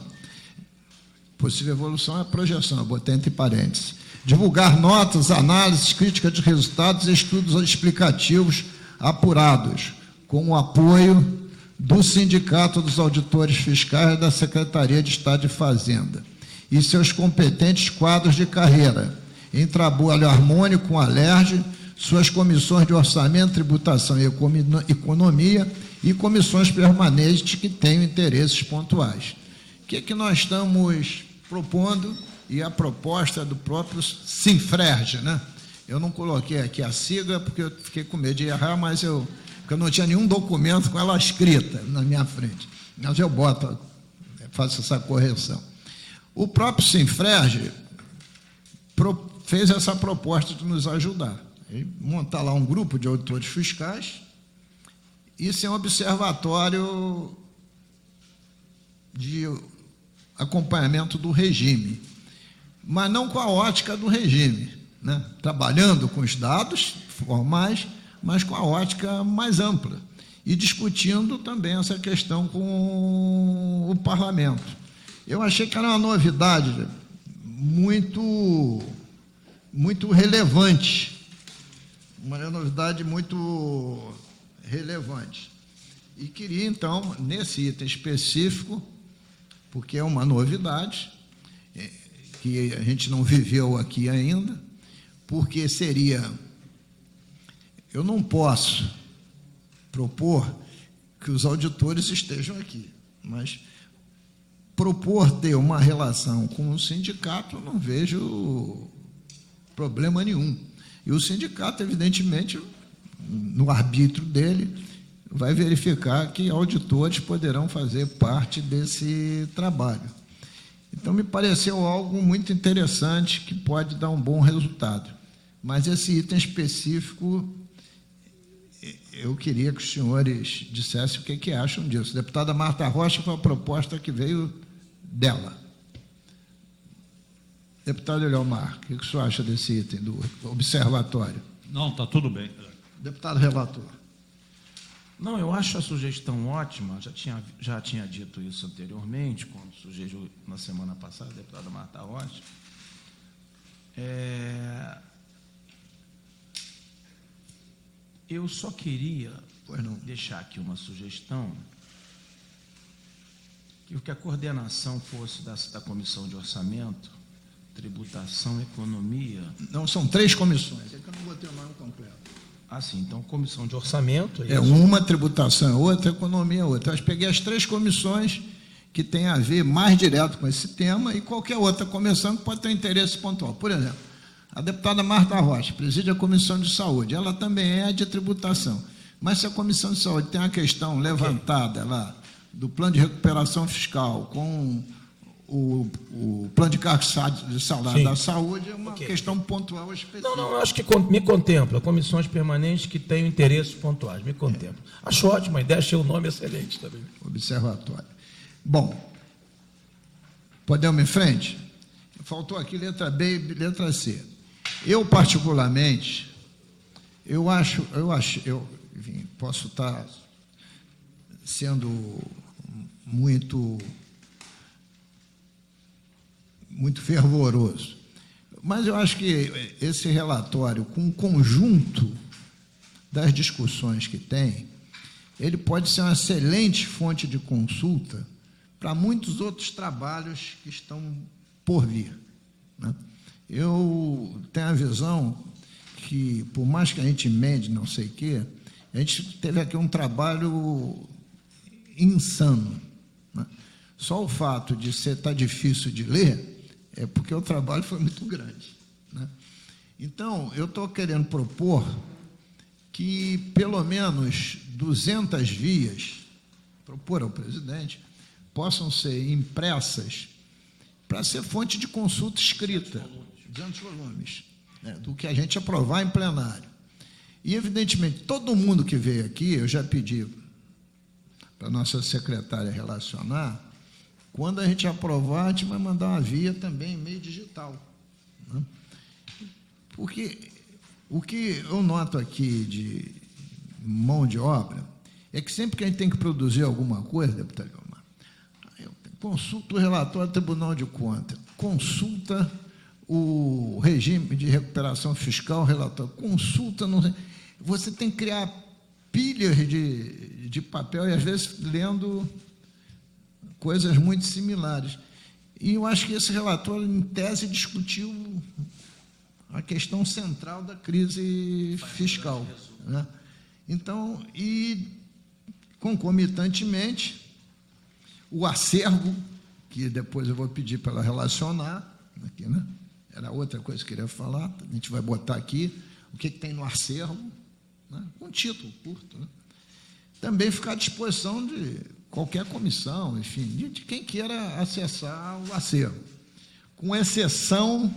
Possível evolução é projeção, eu botei entre parênteses. Divulgar notas, análises, críticas de resultados e estudos explicativos apurados, com o apoio do Sindicato dos Auditores Fiscais da Secretaria de Estado de Fazenda e seus competentes quadros de carreira, em trabalho harmônico com a LERJ, suas comissões de orçamento, tributação e economia e comissões permanentes que tenham interesses pontuais. O que é que nós estamos propondo? E a proposta do próprio Sinfrerj, né? Eu não coloquei aqui a sigla porque eu fiquei com medo de errar, mas porque eu não tinha nenhum documento com ela escrita na minha frente. Mas eu faço essa correção. O próprio Sinfrerj fez essa proposta de nos ajudar. Montar lá um grupo de auditores fiscais e ser um observatório de acompanhamento do regime, mas não com a ótica do regime, né? Trabalhando com os dados formais, mas com a ótica mais ampla, e discutindo também essa questão com o parlamento. Eu achei que era uma novidade muito relevante, uma novidade muito relevante. E queria, então, nesse item específico, porque é uma novidade, que a gente não viveu aqui ainda, porque seria... Eu não posso propor que os auditores estejam aqui, mas propor ter uma relação com o sindicato, eu não vejo problema nenhum. E o sindicato, evidentemente, no arbítrio dele, vai verificar que auditores poderão fazer parte desse trabalho. Então, me pareceu algo muito interessante, que pode dar um bom resultado. Mas esse item específico, eu queria que os senhores dissessem o que acham disso. A deputada Marta Rocha foi a proposta que veio dela. Deputado Eliomar, o que o senhor acha desse item do observatório? Não, está tudo bem. Deputado relator. Não, eu acho a sugestão ótima, já tinha dito isso anteriormente, quando sugeriu na semana passada a deputada Marta Rocha. Eu só queria deixar aqui uma sugestão, que a coordenação fosse da Comissão de Orçamento, Tributação, Economia... Não, são 3 comissões, é que eu não botei o nome completo. Ah, sim, então Comissão de Orçamento... É uma, tributação é outra, economia é outra. Eu peguei as 3 comissões que têm a ver mais direto com esse tema e qualquer outra comissão que pode ter interesse pontual. Por exemplo, a deputada Marta Rocha preside a Comissão de Saúde, ela também é de tributação. Mas se a Comissão de Saúde tem uma questão levantada lá do plano de recuperação fiscal com o plano de cargos de salário da saúde, é uma questão pontual específica. Não, eu acho que me contempla, comissões permanentes que tenham interesses pontuais, me contempla. Acho ótima a ideia, achei o nome excelente também. Observatório. Bom, podemos em frente? Faltou aqui letra B e letra C. Eu, particularmente, enfim, posso estar sendo muito fervoroso, mas eu acho que esse relatório, com o conjunto das discussões que tem, ele pode ser uma excelente fonte de consulta para muitos outros trabalhos que estão por vir, né? Eu tenho a visão que, por mais que a gente emende não sei o quê, a gente teve aqui um trabalho insano, né? Só o fato de estar difícil de ler é porque o trabalho foi muito grande, né? Então, eu estou querendo propor que pelo menos 200 vias, propor ao presidente, possam ser impressas para ser fonte de consulta escrita, 200 volumes, né, do que a gente aprovar em plenário. E, evidentemente, todo mundo que veio aqui, eu já pedi para a nossa secretária relacionar, quando a gente aprovar, a gente vai mandar uma via também em meio digital, né? Porque o que eu noto aqui de mão de obra é que sempre que a gente tem que produzir alguma coisa, deputado Guilmar, consulta o relatório do Tribunal de Contas, consulta o regime de recuperação fiscal, relatório, consulta, não sei, você tem que criar pilhas de papel e, às vezes, lendo coisas muito similares. E eu acho que esse relatório, em tese, discutiu a questão central da crise fiscal, né? Então, e concomitantemente, o acervo, que depois eu vou pedir para ela relacionar, aqui, né? Era outra coisa que eu queria falar, a gente vai botar aqui o que tem no acervo, né? Um título curto, né? Também ficar à disposição de qualquer comissão, enfim, de quem queira acessar o acervo, com exceção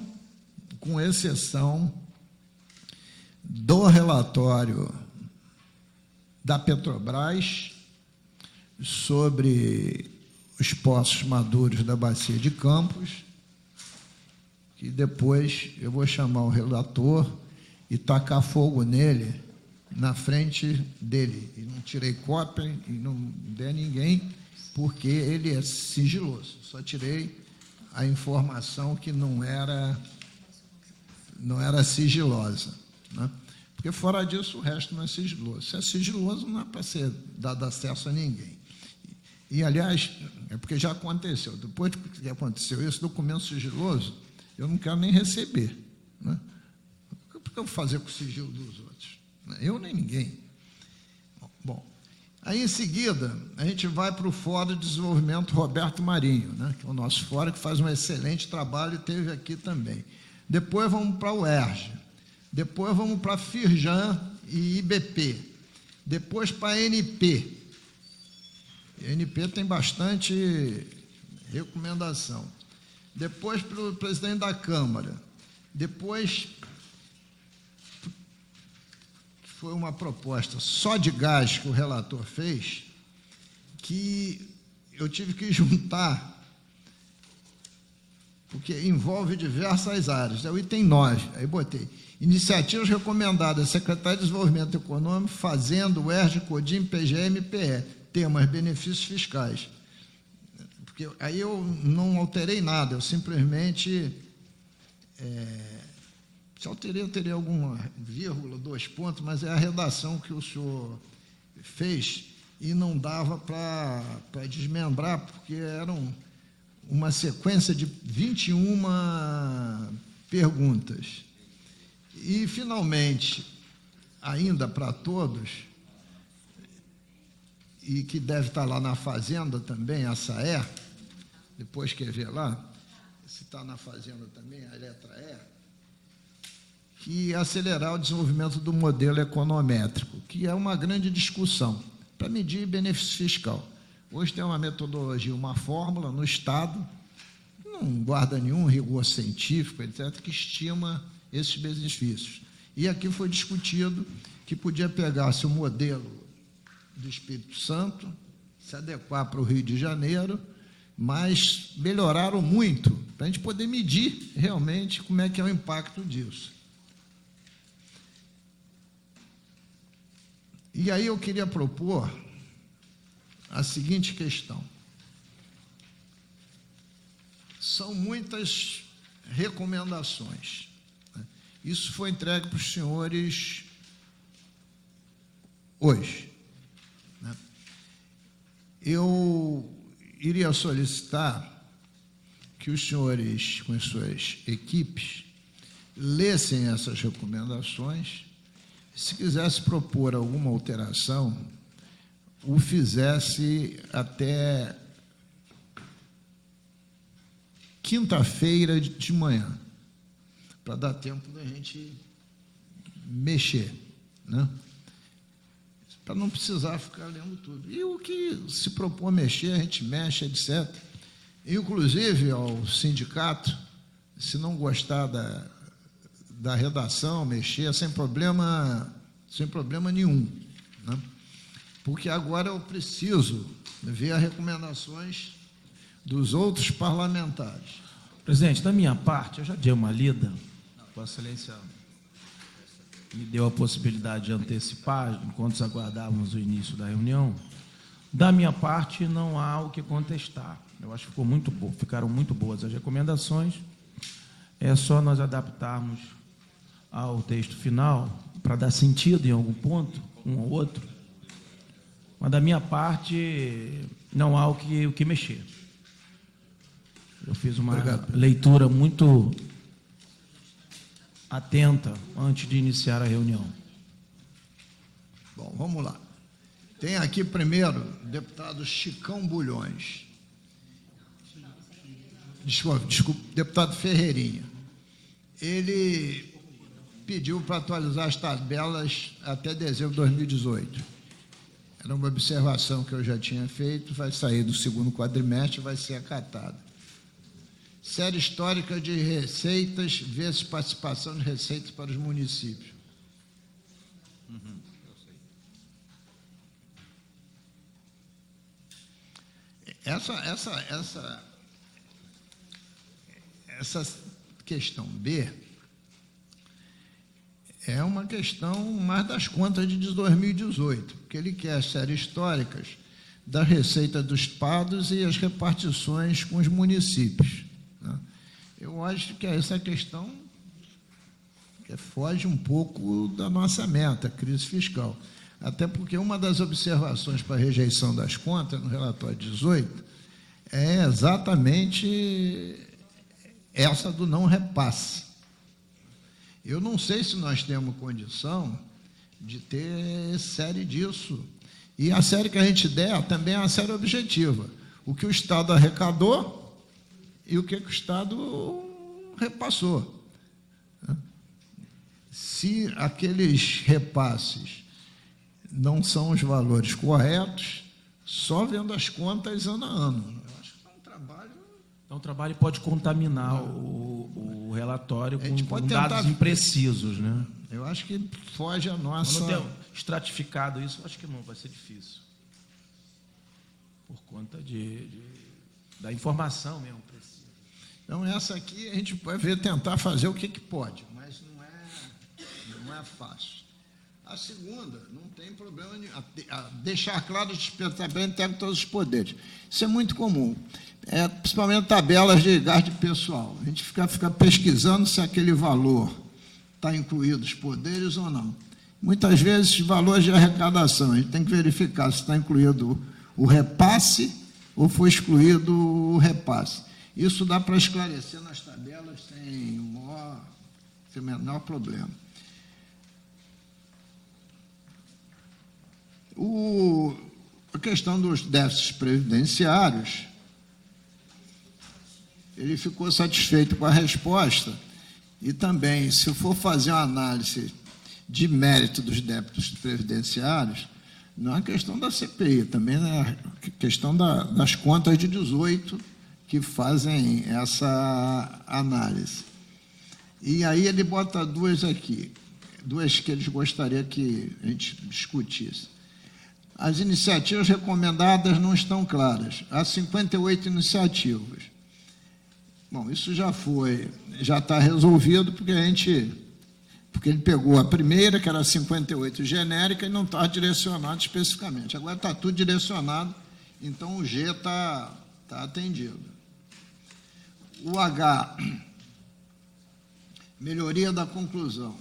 do relatório da Petrobras sobre os poços maduros da Bacia de Campos, que depois eu vou chamar o relator e tacar fogo nele, na frente dele. E não tirei cópia e não dei a ninguém, porque ele é sigiloso. Só tirei a informação que não era sigilosa, né? Porque, fora disso, o resto não é sigiloso. Se é sigiloso, não é para ser dado acesso a ninguém. E, aliás, é porque já aconteceu. Depois que aconteceu esse documento sigiloso, eu não quero nem receber, né? O que eu vou fazer com o sigilo dos outros? Eu nem ninguém. Bom, aí, em seguida, a gente vai para o Fórum de Desenvolvimento Roberto Marinho, né, que é o nosso fórum, que faz um excelente trabalho e esteve aqui também. Depois vamos para o UERJ, depois vamos para a Firjan e IBP, depois para a ANP. A ANP tem bastante recomendação. Depois para o presidente da Câmara. Depois, foi uma proposta só de gás que o relator fez, que eu tive que juntar, porque envolve diversas áreas. É o item 9, aí botei. Iniciativas recomendadas à Secretaria de Desenvolvimento Econômico, Fazenda, UERJ, CODIM, PGM e PE. Temas, benefícios fiscais. Porque aí eu não alterei nada, eu simplesmente... se alterei, eu teria alguma vírgula, 2 pontos, mas é a redação que o senhor fez e não dava para desmembrar, porque eram uma sequência de 21 perguntas. E, finalmente, ainda para todos, e que deve estar lá na Fazenda também, a SAE, depois quer ver lá, se está na Fazenda também, a letra E, que acelerar o desenvolvimento do modelo econométrico, que é uma grande discussão para medir benefício fiscal. Hoje tem uma metodologia, uma fórmula no Estado, que não guarda nenhum rigor científico, etc., que estima esses benefícios. E aqui foi discutido que podia pegar-se o modelo do Espírito Santo, se adequar para o Rio de Janeiro, mas melhoraram muito, para a gente poder medir realmente como é que é o impacto disso. E aí eu queria propor a seguinte questão. São muitas recomendações, né? Isso foi entregue para os senhores hoje, né? Eu iria solicitar que os senhores, com as suas equipes, lessem essas recomendações. Se quisesse propor alguma alteração, o fizesse até quinta-feira de manhã, para dar tempo da gente mexer, né? Para não precisar ficar lendo tudo. E o que se propõe mexer, a gente mexe, etc. Inclusive, ao sindicato, se não gostar da redação, mexer, sem problema nenhum, né? Porque agora eu preciso ver as recomendações dos outros parlamentares. Presidente, da minha parte, eu já dei uma lida. Vossa Excelência me deu a possibilidade de antecipar, enquanto aguardávamos o início da reunião. Da minha parte, não há o que contestar. Eu acho que ficaram muito boas as recomendações. É só nós adaptarmos ao texto final, para dar sentido em algum ponto, um ou outro. Mas, da minha parte, não há o que mexer. Eu fiz uma leitura muito atenta antes de iniciar a reunião. Bom, vamos lá. Tem aqui primeiro o deputado Chicão Bulhões. Desculpa, deputado Ferreirinha. Ele pediu para atualizar as tabelas até dezembro de 2018. Era uma observação que eu já tinha feito, vai sair do segundo quadrimestre, vai ser acatada. Série histórica de receitas, vê-se participação de receitas para os municípios. Essa questão B é uma questão mais das contas de 2018, porque ele quer as séries históricas da receita dos estados e as repartições com os municípios, né? Eu acho que essa questão foge um pouco da nossa meta, crise fiscal. Até porque uma das observações para a rejeição das contas, no relatório 18, é exatamente essa do não repasse. Eu não sei se nós temos condição de ter série disso. E a série que a gente der também é uma série objetiva. O que o Estado arrecadou e o que o Estado repassou. Se aqueles repasses não são os valores corretos, só vendo as contas ano a ano. Eu acho que é um trabalho... Então, o trabalho pode contaminar o relatório com tentar... dados imprecisos, né? Eu acho que foge a nossa... Quando tem estratificado isso, eu acho que não, vai ser difícil. Por conta da informação mesmo precisa. Então, essa aqui a gente vai tentar fazer o que pode, mas não é fácil. A segunda, não tem problema nenhum. Deixar claro o despertamento tem todos os poderes. Isso é muito comum. Principalmente tabelas de gasto de pessoal. A gente fica pesquisando se aquele valor está incluído os poderes ou não. Muitas vezes, valores de arrecadação, a gente tem que verificar se está incluído o repasse ou foi excluído o repasse. Isso dá para esclarecer nas tabelas sem o menor problema. A questão dos déficits previdenciários, ele ficou satisfeito com a resposta e também, se for fazer uma análise de mérito dos débitos previdenciários, não é questão da CPI, também é questão das contas de 18 que fazem essa análise. E aí ele bota duas aqui, duas que eles gostariam que a gente discutisse. As iniciativas recomendadas não estão claras. Há 58 iniciativas. Bom, isso já está resolvido, porque ele pegou a primeira, que era 58 genérica, e não está direcionado especificamente. Agora está tudo direcionado, então o G está atendido. O H, melhoria da conclusão.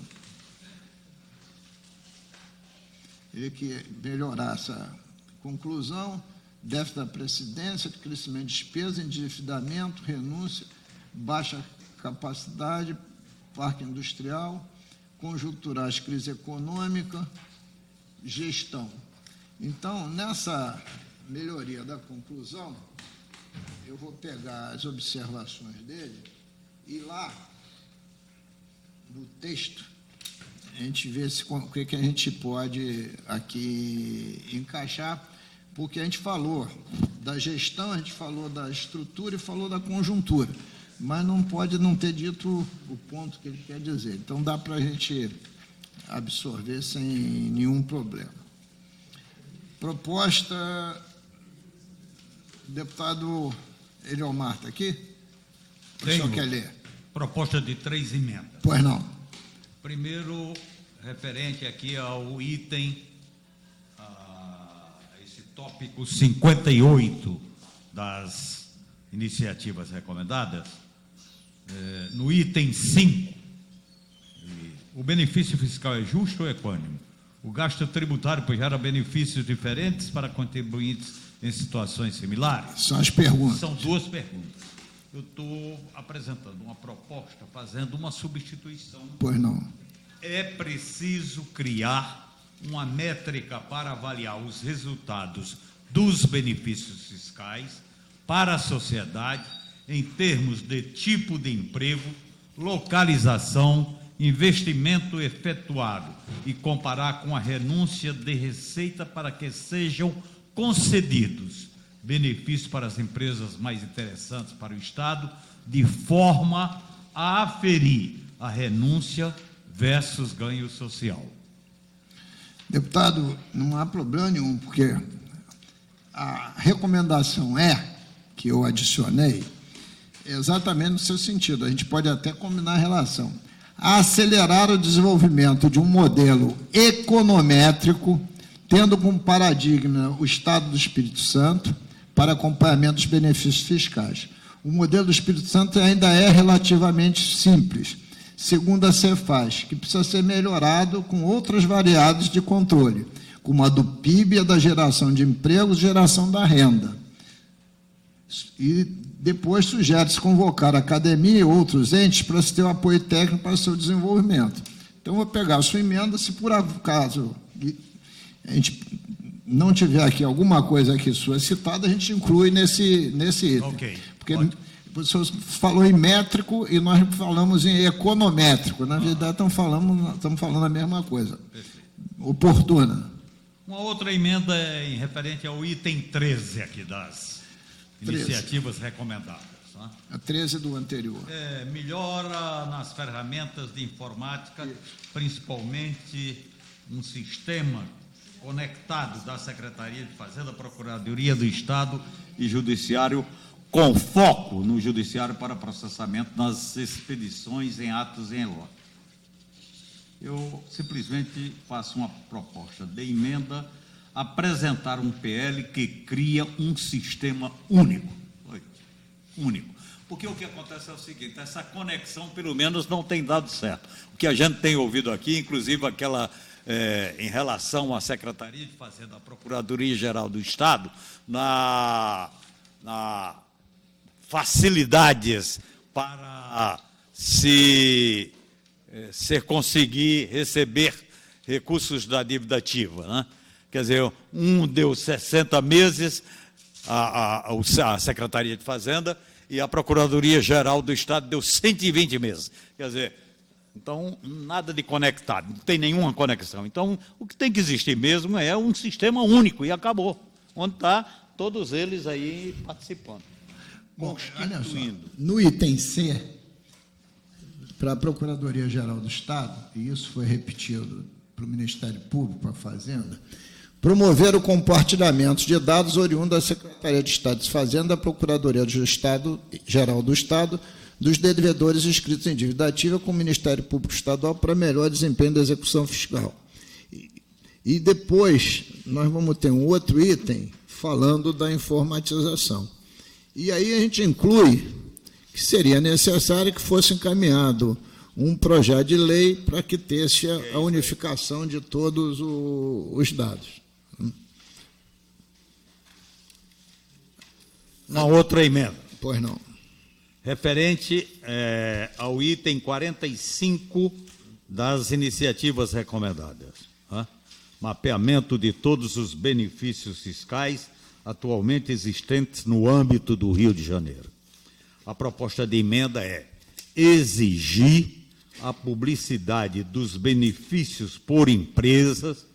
Ele quer melhorar essa conclusão, déficit da presidência, crescimento de despesa, endividamento, renúncia, baixa capacidade, parque industrial, conjunturais, crise econômica, gestão. Então, nessa melhoria da conclusão, eu vou pegar as observações dele e lá, no texto, a gente vê o que a gente pode aqui encaixar, porque a gente falou da gestão, a gente falou da estrutura e falou da conjuntura, mas não pode não ter dito o ponto que ele quer dizer. Então, dá para a gente absorver sem nenhum problema. Proposta, deputado Eliomar, está aqui? O senhor quer ler? Proposta de 3 emendas. Pois não. Primeiro, referente aqui ao item, esse tópico 58 das iniciativas recomendadas, no item 5, o benefício fiscal é justo ou equânime? O gasto tributário gera benefícios diferentes para contribuintes em situações similares? São as perguntas. São 2 perguntas. Eu estou apresentando uma proposta, fazendo uma substituição. Pois não. É preciso criar uma métrica para avaliar os resultados dos benefícios fiscais para a sociedade em termos de tipo de emprego, localização, investimento efetuado e comparar com a renúncia de receita para que sejam concedidos benefícios para as empresas mais interessantes para o Estado, de forma a aferir a renúncia versus ganho social. Deputado, não há problema nenhum, porque a recomendação que eu adicionei, é exatamente no seu sentido. A gente pode até combinar a relação. A acelerar o desenvolvimento de um modelo econométrico, tendo como paradigma o Estado do Espírito Santo, para acompanhamento dos benefícios fiscais. O modelo do Espírito Santo ainda é relativamente simples, segundo a Cefaz, que precisa ser melhorado com outras variáveis de controle, como a do PIB, a da geração de empregos, geração da renda. E depois sugere-se convocar a academia e outros entes para se ter o apoio técnico para o seu desenvolvimento. Então, vou pegar a sua emenda, se por acaso a gente não tiver aqui alguma coisa aqui sua citada, a gente inclui nesse item. Ok. Porque o senhor falou em métrico e nós falamos em econométrico. Na verdade, estamos falando a mesma coisa. Perfeito. Oportuna. Uma outra emenda é em referente ao item 13 aqui das 13. iniciativas recomendadas. Né? A 13 do anterior. Melhora nas ferramentas de informática, principalmente um sistema conectado da Secretaria de Fazenda, Procuradoria do Estado e Judiciário, com foco no Judiciário para processamento nas expedições em atos em loco. Eu simplesmente faço uma proposta de emenda, apresentar um PL que cria um sistema único. Único. Porque o que acontece é o seguinte, essa conexão, pelo menos, não tem dado certo. O que a gente tem ouvido aqui, inclusive aquela, em relação à Secretaria de Fazenda, à Procuradoria-Geral do Estado, na facilidades para se conseguir receber recursos da dívida ativa, né? Quer dizer, deu 60 meses a Secretaria de Fazenda e a Procuradoria-Geral do Estado deu 120 meses. Quer dizer, então, nada de conectado, não tem nenhuma conexão. Então, o que tem que existir mesmo é um sistema único e acabou, onde está todos eles aí participando. Bom, olha só, Constituindo. no item C, para a Procuradoria-Geral do Estado, e isso foi repetido para o Ministério Público, para a Fazenda, promover o compartilhamento de dados oriundos da Secretaria de Estado de Fazenda, da Procuradoria-Geral do Estado, dos devedores inscritos em dívida ativa com o Ministério Público Estadual para melhor desempenho da execução fiscal. E depois nós vamos ter um outro item falando da informatização. E aí a gente inclui que seria necessário que fosse encaminhado um projeto de lei para que tivesse a unificação de todos os dados. Uma outra emenda. Pois não. Referente ao item 45 das iniciativas recomendadas. Mapeamento de todos os benefícios fiscais atualmente existentes no âmbito do Rio de Janeiro. A proposta de emenda é exigir a publicidade dos benefícios por empresas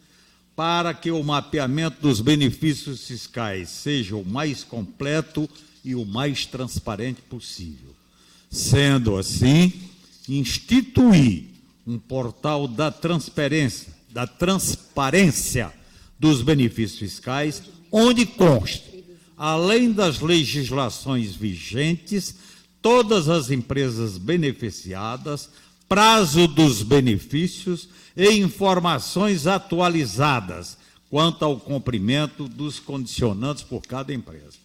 para que o mapeamento dos benefícios fiscais seja o mais completo e o mais transparente possível. Sendo assim, instituir um portal da transparência dos benefícios fiscais, onde conste, além das legislações vigentes, todas as empresas beneficiadas, prazo dos benefícios e informações atualizadas quanto ao cumprimento dos condicionantes por cada empresa.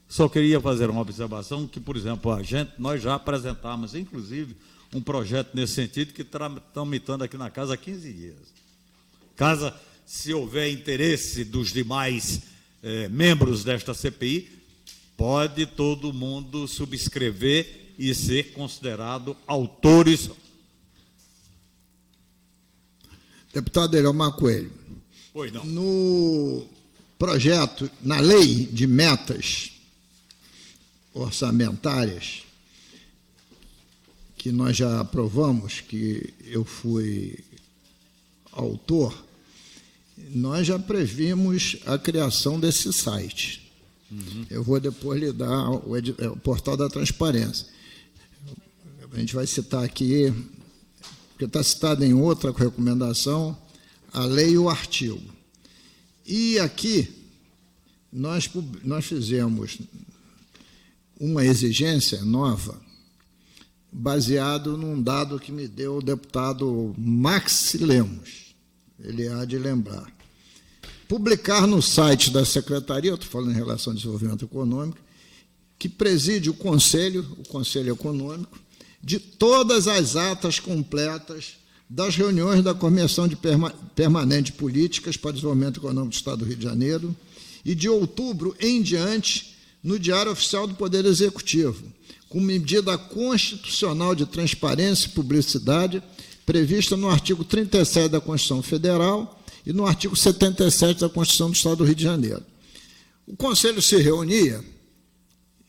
Só queria fazer uma observação que, por exemplo, nós já apresentamos, inclusive, um projeto nesse sentido que está tramitando aqui na casa há 15 dias. Caso, se houver interesse dos demais membros desta CPI, pode todo mundo subscrever e ser considerado autores. Deputado Eliomar Coelho, Pois não. no projeto, na lei de metas orçamentárias, que nós já aprovamos, que eu fui autor, nós já previmos a criação desse site. Eu vou depois lhe dar o portal da transparência. A gente vai citar aqui, porque está citado em outra recomendação, a lei e o artigo. E aqui nós fizemos uma exigência nova, baseado num dado que me deu o deputado Maxi Lemos. Ele há de lembrar. Publicar no site da Secretaria, eu estou falando em relação ao desenvolvimento econômico, que preside o Conselho Econômico, de todas as atas completas das reuniões da Comissão Permanente de Políticas para o Desenvolvimento Econômico do Estado do Rio de Janeiro, e de outubro em diante, no Diário Oficial do Poder Executivo, com medida constitucional de transparência e publicidade, prevista no artigo 37 da Constituição Federal e no artigo 77 da Constituição do Estado do Rio de Janeiro. O Conselho se reunia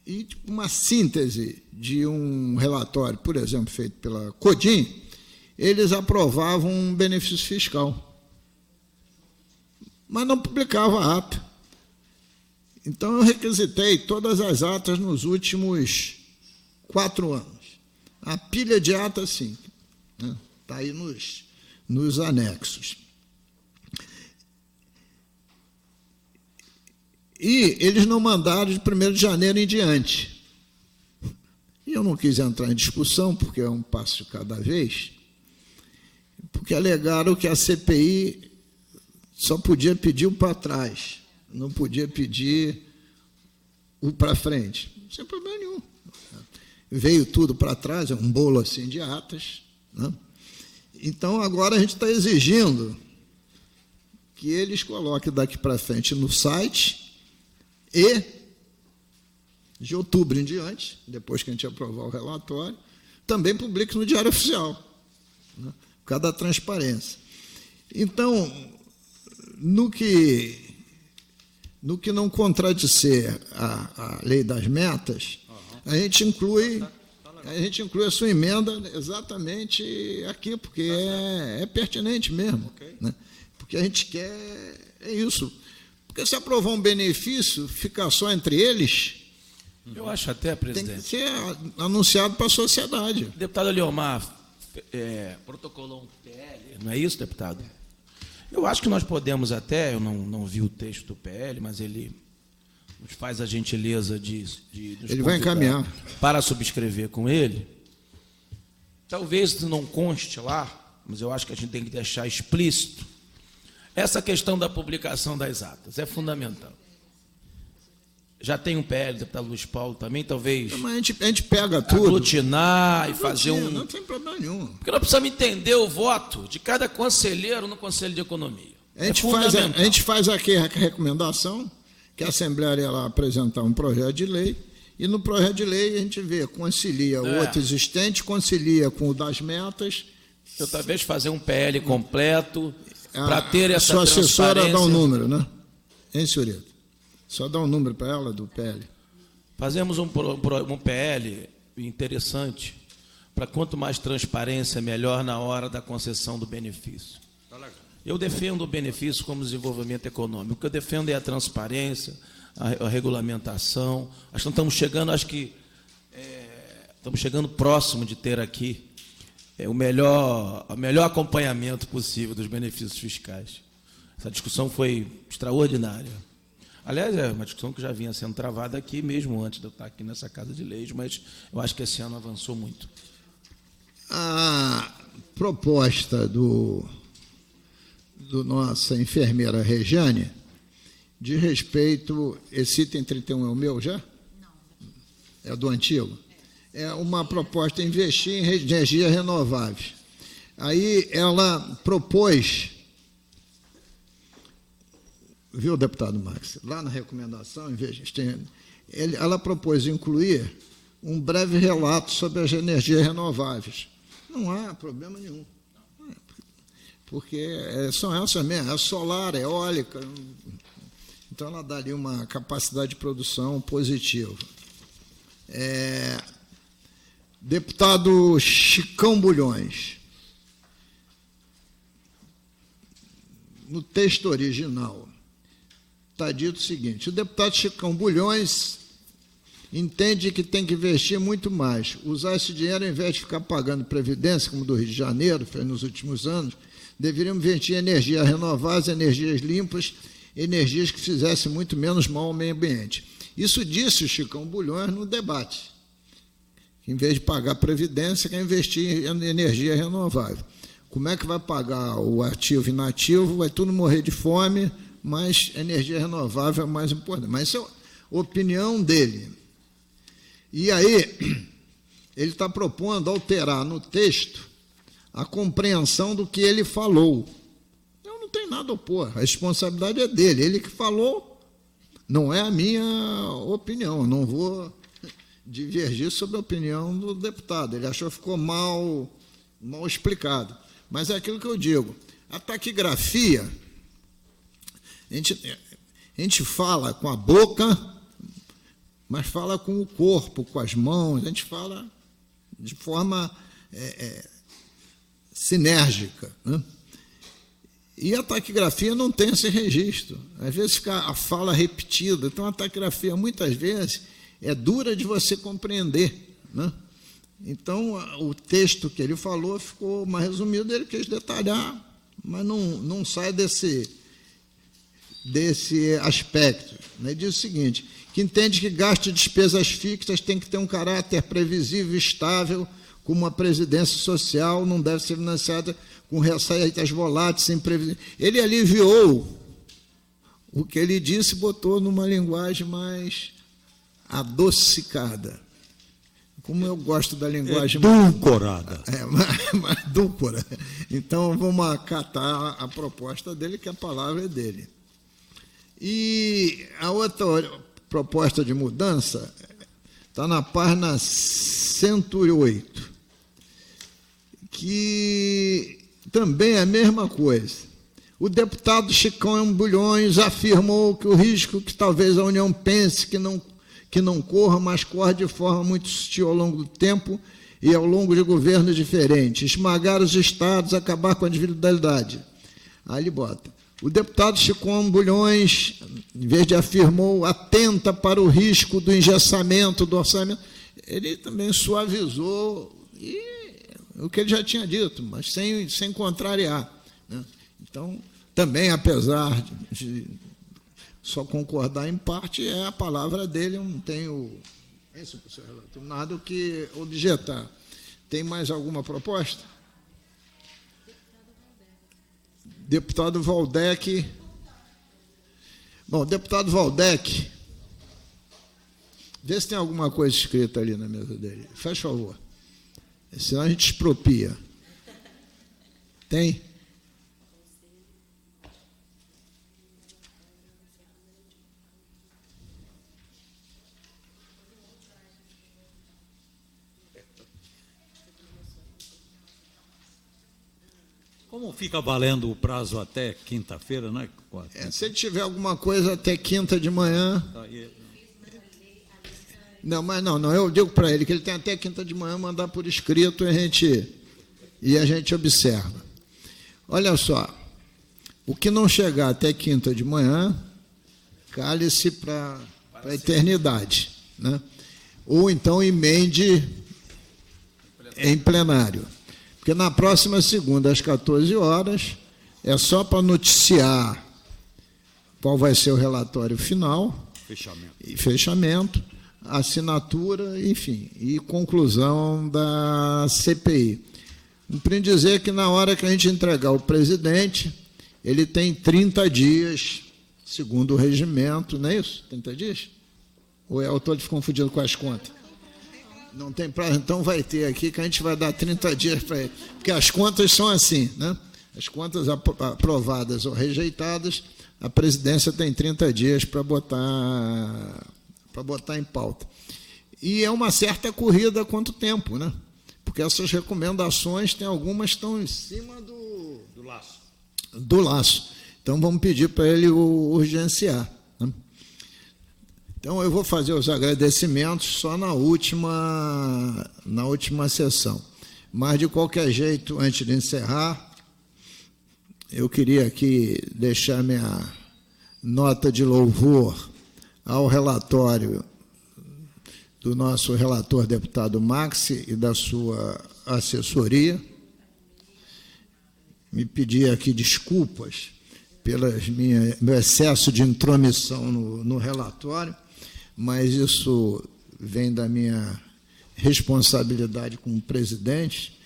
e uma síntese de um relatório, por exemplo, feito pela CODIM, eles aprovavam um benefício fiscal, mas não publicavam a ata. Então, eu requisitei todas as atas nos últimos 4 anos. A pilha de atas, sim, está aí nos anexos. E eles não mandaram de 1º de janeiro em diante. E eu não quis entrar em discussão, porque é um passo de cada vez, porque alegaram que a CPI só podia pedir o para trás, não podia pedir o para frente. Sem problema nenhum. Veio tudo para trás, é um bolo assim de atas, né? Então, agora a gente está exigindo que eles coloquem daqui para frente no site e, de outubro em diante, depois que a gente aprovar o relatório, também publique no Diário Oficial, né, por causa da transparência. Então, no que não contradizer a lei das metas, a gente inclui a sua emenda exatamente aqui, porque é pertinente mesmo, né? Porque a gente quer é isso. Porque se aprovar um benefício, ficar só entre eles, Eu acho até, presidente, tem que ser anunciado para a sociedade. o deputado Eliomar protocolou um PL, não é isso, deputado? Eu acho que nós podemos até, eu não vi o texto do PL, mas ele nos faz a gentileza de nos Ele vai convidar encaminhar para subscrever com ele. Talvez não conste lá, mas eu acho que a gente tem que deixar explícito. Essa questão da publicação das atas é fundamental. Já tem um PL, deputado Luiz Paulo também, talvez Mas a gente pega tudo. aglutinar e fazer Não tem problema nenhum. Porque nós precisamos entender o voto de cada conselheiro no Conselho de Economia. A gente faz aqui a recomendação, que a Assembleia ia lá apresentar um projeto de lei, e no projeto de lei a gente vê, concilia o outro existente, concilia com o das metas. Eu talvez fazer um PL completo para ter essa sua assessora transparência. dá um número, né? Hein, senhorita? Só dá um número para ela do PL. Fazemos um PL interessante para quanto mais transparência, melhor na hora da concessão do benefício. Eu defendo o benefício como desenvolvimento econômico. O que eu defendo é a transparência, a regulamentação. Acho que estamos chegando, estamos chegando próximo de ter aqui o melhor acompanhamento possível dos benefícios fiscais. Essa discussão foi extraordinária. Aliás, é uma discussão que já vinha sendo travada aqui, mesmo antes de eu estar aqui nessa Casa de Leis, mas eu acho que esse ano avançou muito. A proposta do nossa enfermeira Rejane, de respeito, esse item 31 é o meu já? Não. É do antigo? É uma proposta de investir em energias renováveis. Aí ela propôs, viu, deputado Max, lá na recomendação, ela propôs incluir um breve relato sobre as energias renováveis. Não há problema nenhum. Porque são essas mesmo, é solar, é eólica. Então, ela daria uma capacidade de produção positiva. Deputado Chicão Bulhões. No texto original, está dito o seguinte: o deputado Chicão Bulhões entende que tem que investir muito mais. Usar esse dinheiro, ao invés de ficar pagando previdência, como do Rio de Janeiro, fez nos últimos anos, deveríamos investir em energias renováveis, energias limpas, energias que fizessem muito menos mal ao meio ambiente. Isso disse o Chicão Bulhões no debate. Em vez de pagar previdência, quer investir em energia renovável. Como é que vai pagar o ativo e inativo? Vai tudo morrer de fome, mas energia renovável é mais importante. Mas isso é a opinião dele. E aí, ele está propondo alterar no texto a compreensão do que ele falou. Eu não tenho nada a opor, a responsabilidade é dele. Ele que falou, não é a minha opinião. Eu não vou divergir sobre a opinião do deputado. Ele achou que ficou mal explicado. Mas é aquilo que eu digo. A taquigrafia, a gente fala com a boca, mas fala com o corpo, com as mãos, a gente fala de forma sinérgica, né? E a taquigrafia não tem esse registro. Às vezes fica a fala repetida. Então, a taquigrafia, muitas vezes, é dura de você compreender, né? Então, o texto que ele falou ficou mais resumido, ele quis detalhar, mas não sai desse aspecto. Ele diz o seguinte, que entende que gasto de despesas fixas tem que ter um caráter previsível e estável, como a previdência social não deve ser financiada com receitas voláteis, sem previsão. Ele aliviou o que ele disse e botou numa linguagem mais adocicada. Como eu gosto da linguagem... Edulcorada. Mais dúlcora. Então, vamos acatar a proposta dele, que a palavra é dele. E a outra proposta de mudança está na página 108, que também é a mesma coisa. O deputado Chicão Bulhões afirmou que o risco que talvez a União pense que não corra, mas corre de forma muito sutil ao longo do tempo e ao longo de governos diferentes, esmagar os estados, acabar com a individualidade. Aí ele bota, o deputado Chicão Bulhões, em vez de afirmou, atenta para o risco do engessamento do orçamento, ele também suavizou o que ele já tinha dito, mas sem contrariar, né? Então, também, apesar de só concordar em parte, é a palavra dele, eu não tenho nada o que objetar. Tem mais alguma proposta? Deputado Valdec. Bom, deputado Valdec, vê se tem alguma coisa escrita ali na mesa dele. Faz favor. Senão a gente expropria. Tem? Como fica valendo o prazo até quinta-feira, não é? Se ele tiver alguma coisa até quinta de manhã... Não, mas não, eu digo para ele que ele tem até quinta de manhã mandar por escrito e a gente observa. Olha só, o que não chegar até quinta de manhã, cale-se para a eternidade, né? Ou então emende em plenário. Porque na próxima segunda, às 14 horas, é só para noticiar qual vai ser o relatório final, fechamento, assinatura, enfim, e conclusão da CPI. Não preciso dizer que na hora que a gente entregar o presidente, ele tem 30 dias, segundo o regimento, não é isso? 30 dias? Ou eu estou confundido com as contas? Não tem prazo, então vai ter aqui que a gente vai dar 30 dias para ele. Porque as contas são assim, né? As contas aprovadas ou rejeitadas, a presidência tem 30 dias para botar em pauta. E é uma certa corrida quanto tempo, né? Porque essas recomendações, tem algumas que estão em cima do laço. Então, vamos pedir para ele urgenciar, né? Então, eu vou fazer os agradecimentos só na última sessão. Mas, de qualquer jeito, antes de encerrar, eu queria aqui deixar minha nota de louvor ao relatório do nosso relator deputado Maxi e da sua assessoria. Me pedir aqui desculpas pelo meu excesso de intromissão no relatório, mas isso vem da minha responsabilidade como presidente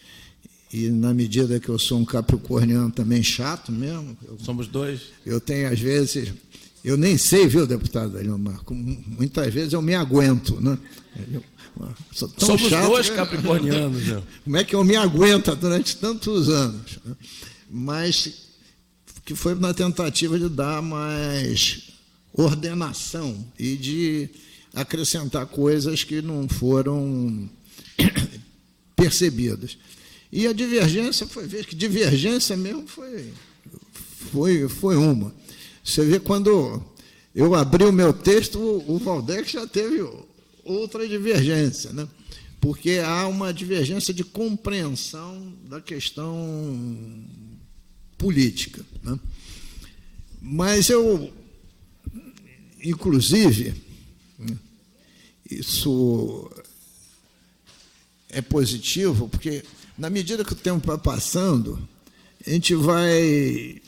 e, na medida que eu sou um capricorniano também chato mesmo. Somos dois. Eu tenho, às vezes... Eu nem sei, viu, deputado Eliomar? Muitas vezes eu me aguento, né? Sou tão Somos chato, dois né? capricornianos. Né? Como é que eu me aguento durante tantos anos? Né? Mas que foi na tentativa de dar mais ordenação e de acrescentar coisas que não foram percebidas. E a divergência foi ver que divergência mesmo foi uma. Você vê, quando eu abri o meu texto, o Valdec já teve outra divergência, né? Porque há uma divergência de compreensão da questão política, né? Mas eu, inclusive, isso é positivo, porque, na medida que o tempo vai passando, a gente vai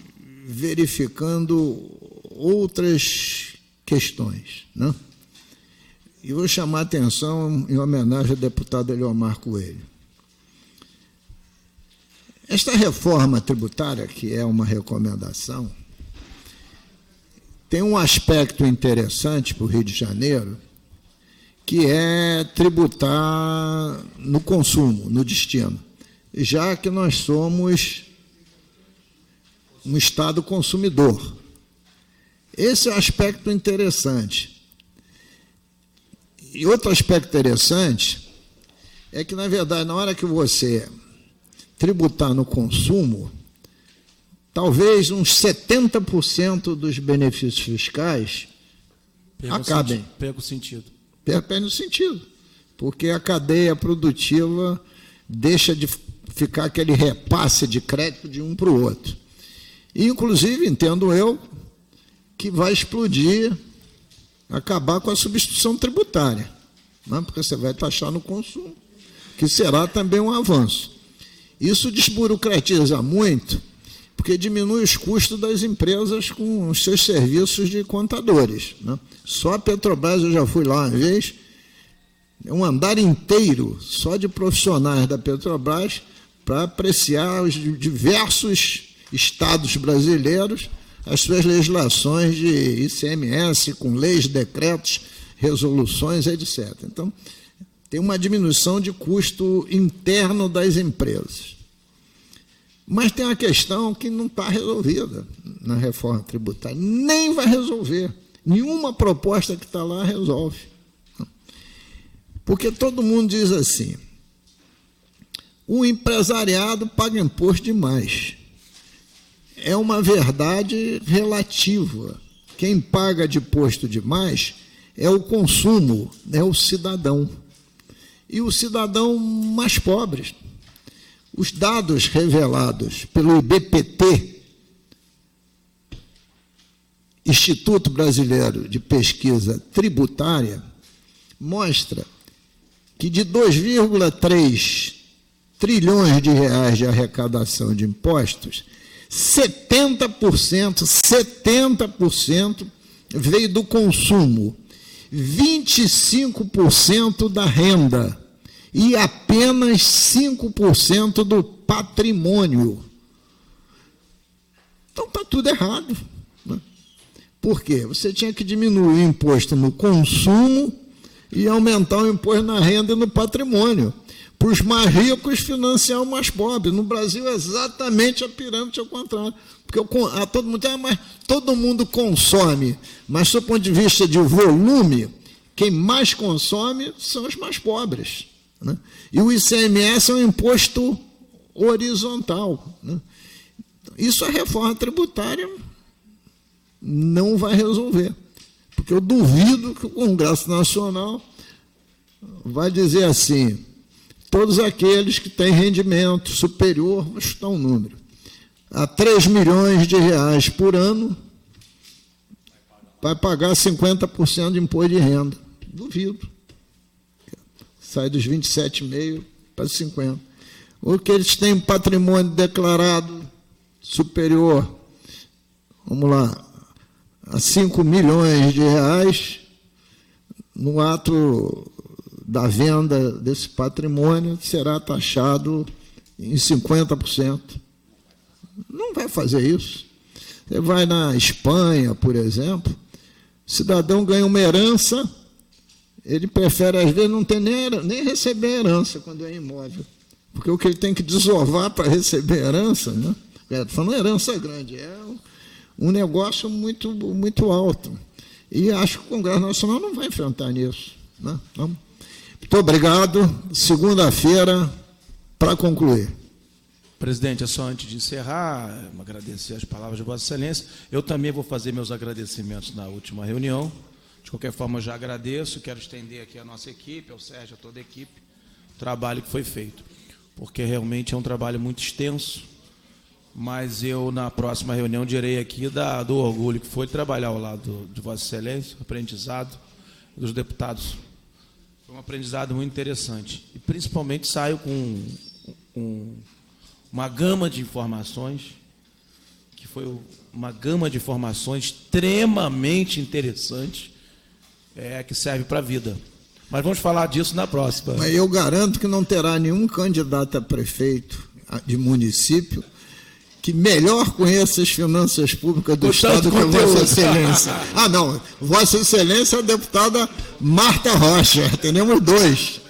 verificando outras questões, né? E vou chamar a atenção em homenagem ao deputado Eliomar Coelho. Esta reforma tributária, que é uma recomendação, tem um aspecto interessante para o Rio de Janeiro, que é tributar no consumo, no destino, já que nós somos um Estado consumidor. Esse é um aspecto interessante. E outro aspecto interessante é que, na verdade, na hora que você tributar no consumo, talvez uns 70% dos benefícios fiscais acabem. Pega o sentido. Perde o sentido, porque a cadeia produtiva deixa de ficar aquele repasse de crédito de um para o outro. E, inclusive, entendo eu, que vai explodir, acabar com a substituição tributária, né? Porque você vai taxar no consumo, que será também um avanço. Isso desburocratiza muito, porque diminui os custos das empresas com os seus serviços de contadores, né? Só a Petrobras, eu já fui lá uma vez, um andar inteiro só de profissionais da Petrobras para apreciar os diversos estados brasileiros, as suas legislações de ICMS, com leis, decretos, resoluções, etc. Então, tem uma diminuição de custo interno das empresas. Mas tem uma questão que não está resolvida na reforma tributária. Nem vai resolver. Nenhuma proposta que está lá resolve. Porque todo mundo diz assim, o empresariado paga imposto demais. é uma verdade relativa. Quem paga de imposto demais é o consumo, é o cidadão. E o cidadão mais pobre. Os dados revelados pelo IBPT, Instituto Brasileiro de Pesquisa Tributária, mostra que de 2,3 trilhões de reais de arrecadação de impostos, 70% veio do consumo, 25% da renda e apenas 5% do patrimônio. Então está tudo errado. Né? Por quê? Você tinha que diminuir o imposto no consumo e aumentar o imposto na renda e no patrimônio, para os mais ricos financiar os mais pobres. No Brasil é exatamente a pirâmide ao contrário. Porque todo mundo, mas todo mundo consome, mas do ponto de vista de volume, quem mais consome são os mais pobres. Né? E o ICMS é um imposto horizontal. Né? Isso a reforma tributária não vai resolver. Porque eu duvido que o Congresso Nacional vai dizer assim: todos aqueles que têm rendimento superior, vou chutar um número, a 3 milhões de reais por ano, vai pagar 50% de imposto de renda. Duvido. Sai dos 27,5% para 50%. Ou que eles têm um patrimônio declarado superior, vamos lá, a 5 milhões de reais, no ato da venda desse patrimônio, será taxado em 50%. Não vai fazer isso. Você vai na Espanha, por exemplo, o cidadão ganha uma herança, ele prefere, às vezes, não ter nem receber herança quando é imóvel. Porque o que ele tem que desovar para receber herança, né? Estou falando herança grande, é um negócio muito, muito alto. E acho que o Congresso Nacional não vai enfrentar nisso. Né? Então, muito obrigado. Segunda-feira, para concluir. Presidente, é só antes de encerrar, agradecer as palavras de Vossa Excelência. Eu também vou fazer meus agradecimentos na última reunião. De qualquer forma, eu já agradeço. Quero estender aqui a nossa equipe, ao Sérgio, a toda a equipe, o trabalho que foi feito. Porque realmente é um trabalho muito extenso. Mas eu, na próxima reunião, direi aqui do orgulho que foi trabalhar ao lado de Vossa Excelência, aprendizado dos deputados. Foi um aprendizado muito interessante. E, principalmente, saio com uma gama de informações, que foi uma gama de informações extremamente interessante, que serve para a vida. Mas vamos falar disso na próxima. Mas eu garanto que não terá nenhum candidato a prefeito de município que melhor conheça as finanças públicas do Estado que Vossa Excelência. Ah, não. Vossa Excelência é a deputada Marta Rocha. Teremos 2.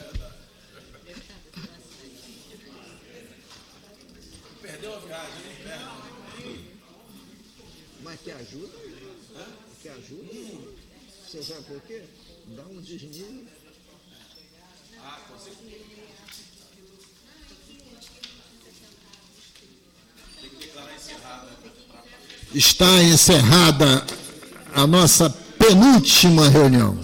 Perdeu a viagem, Mas que ajuda? Que ajuda? Você sabe por quê? Dá um desnível. Está encerrada a nossa penúltima reunião.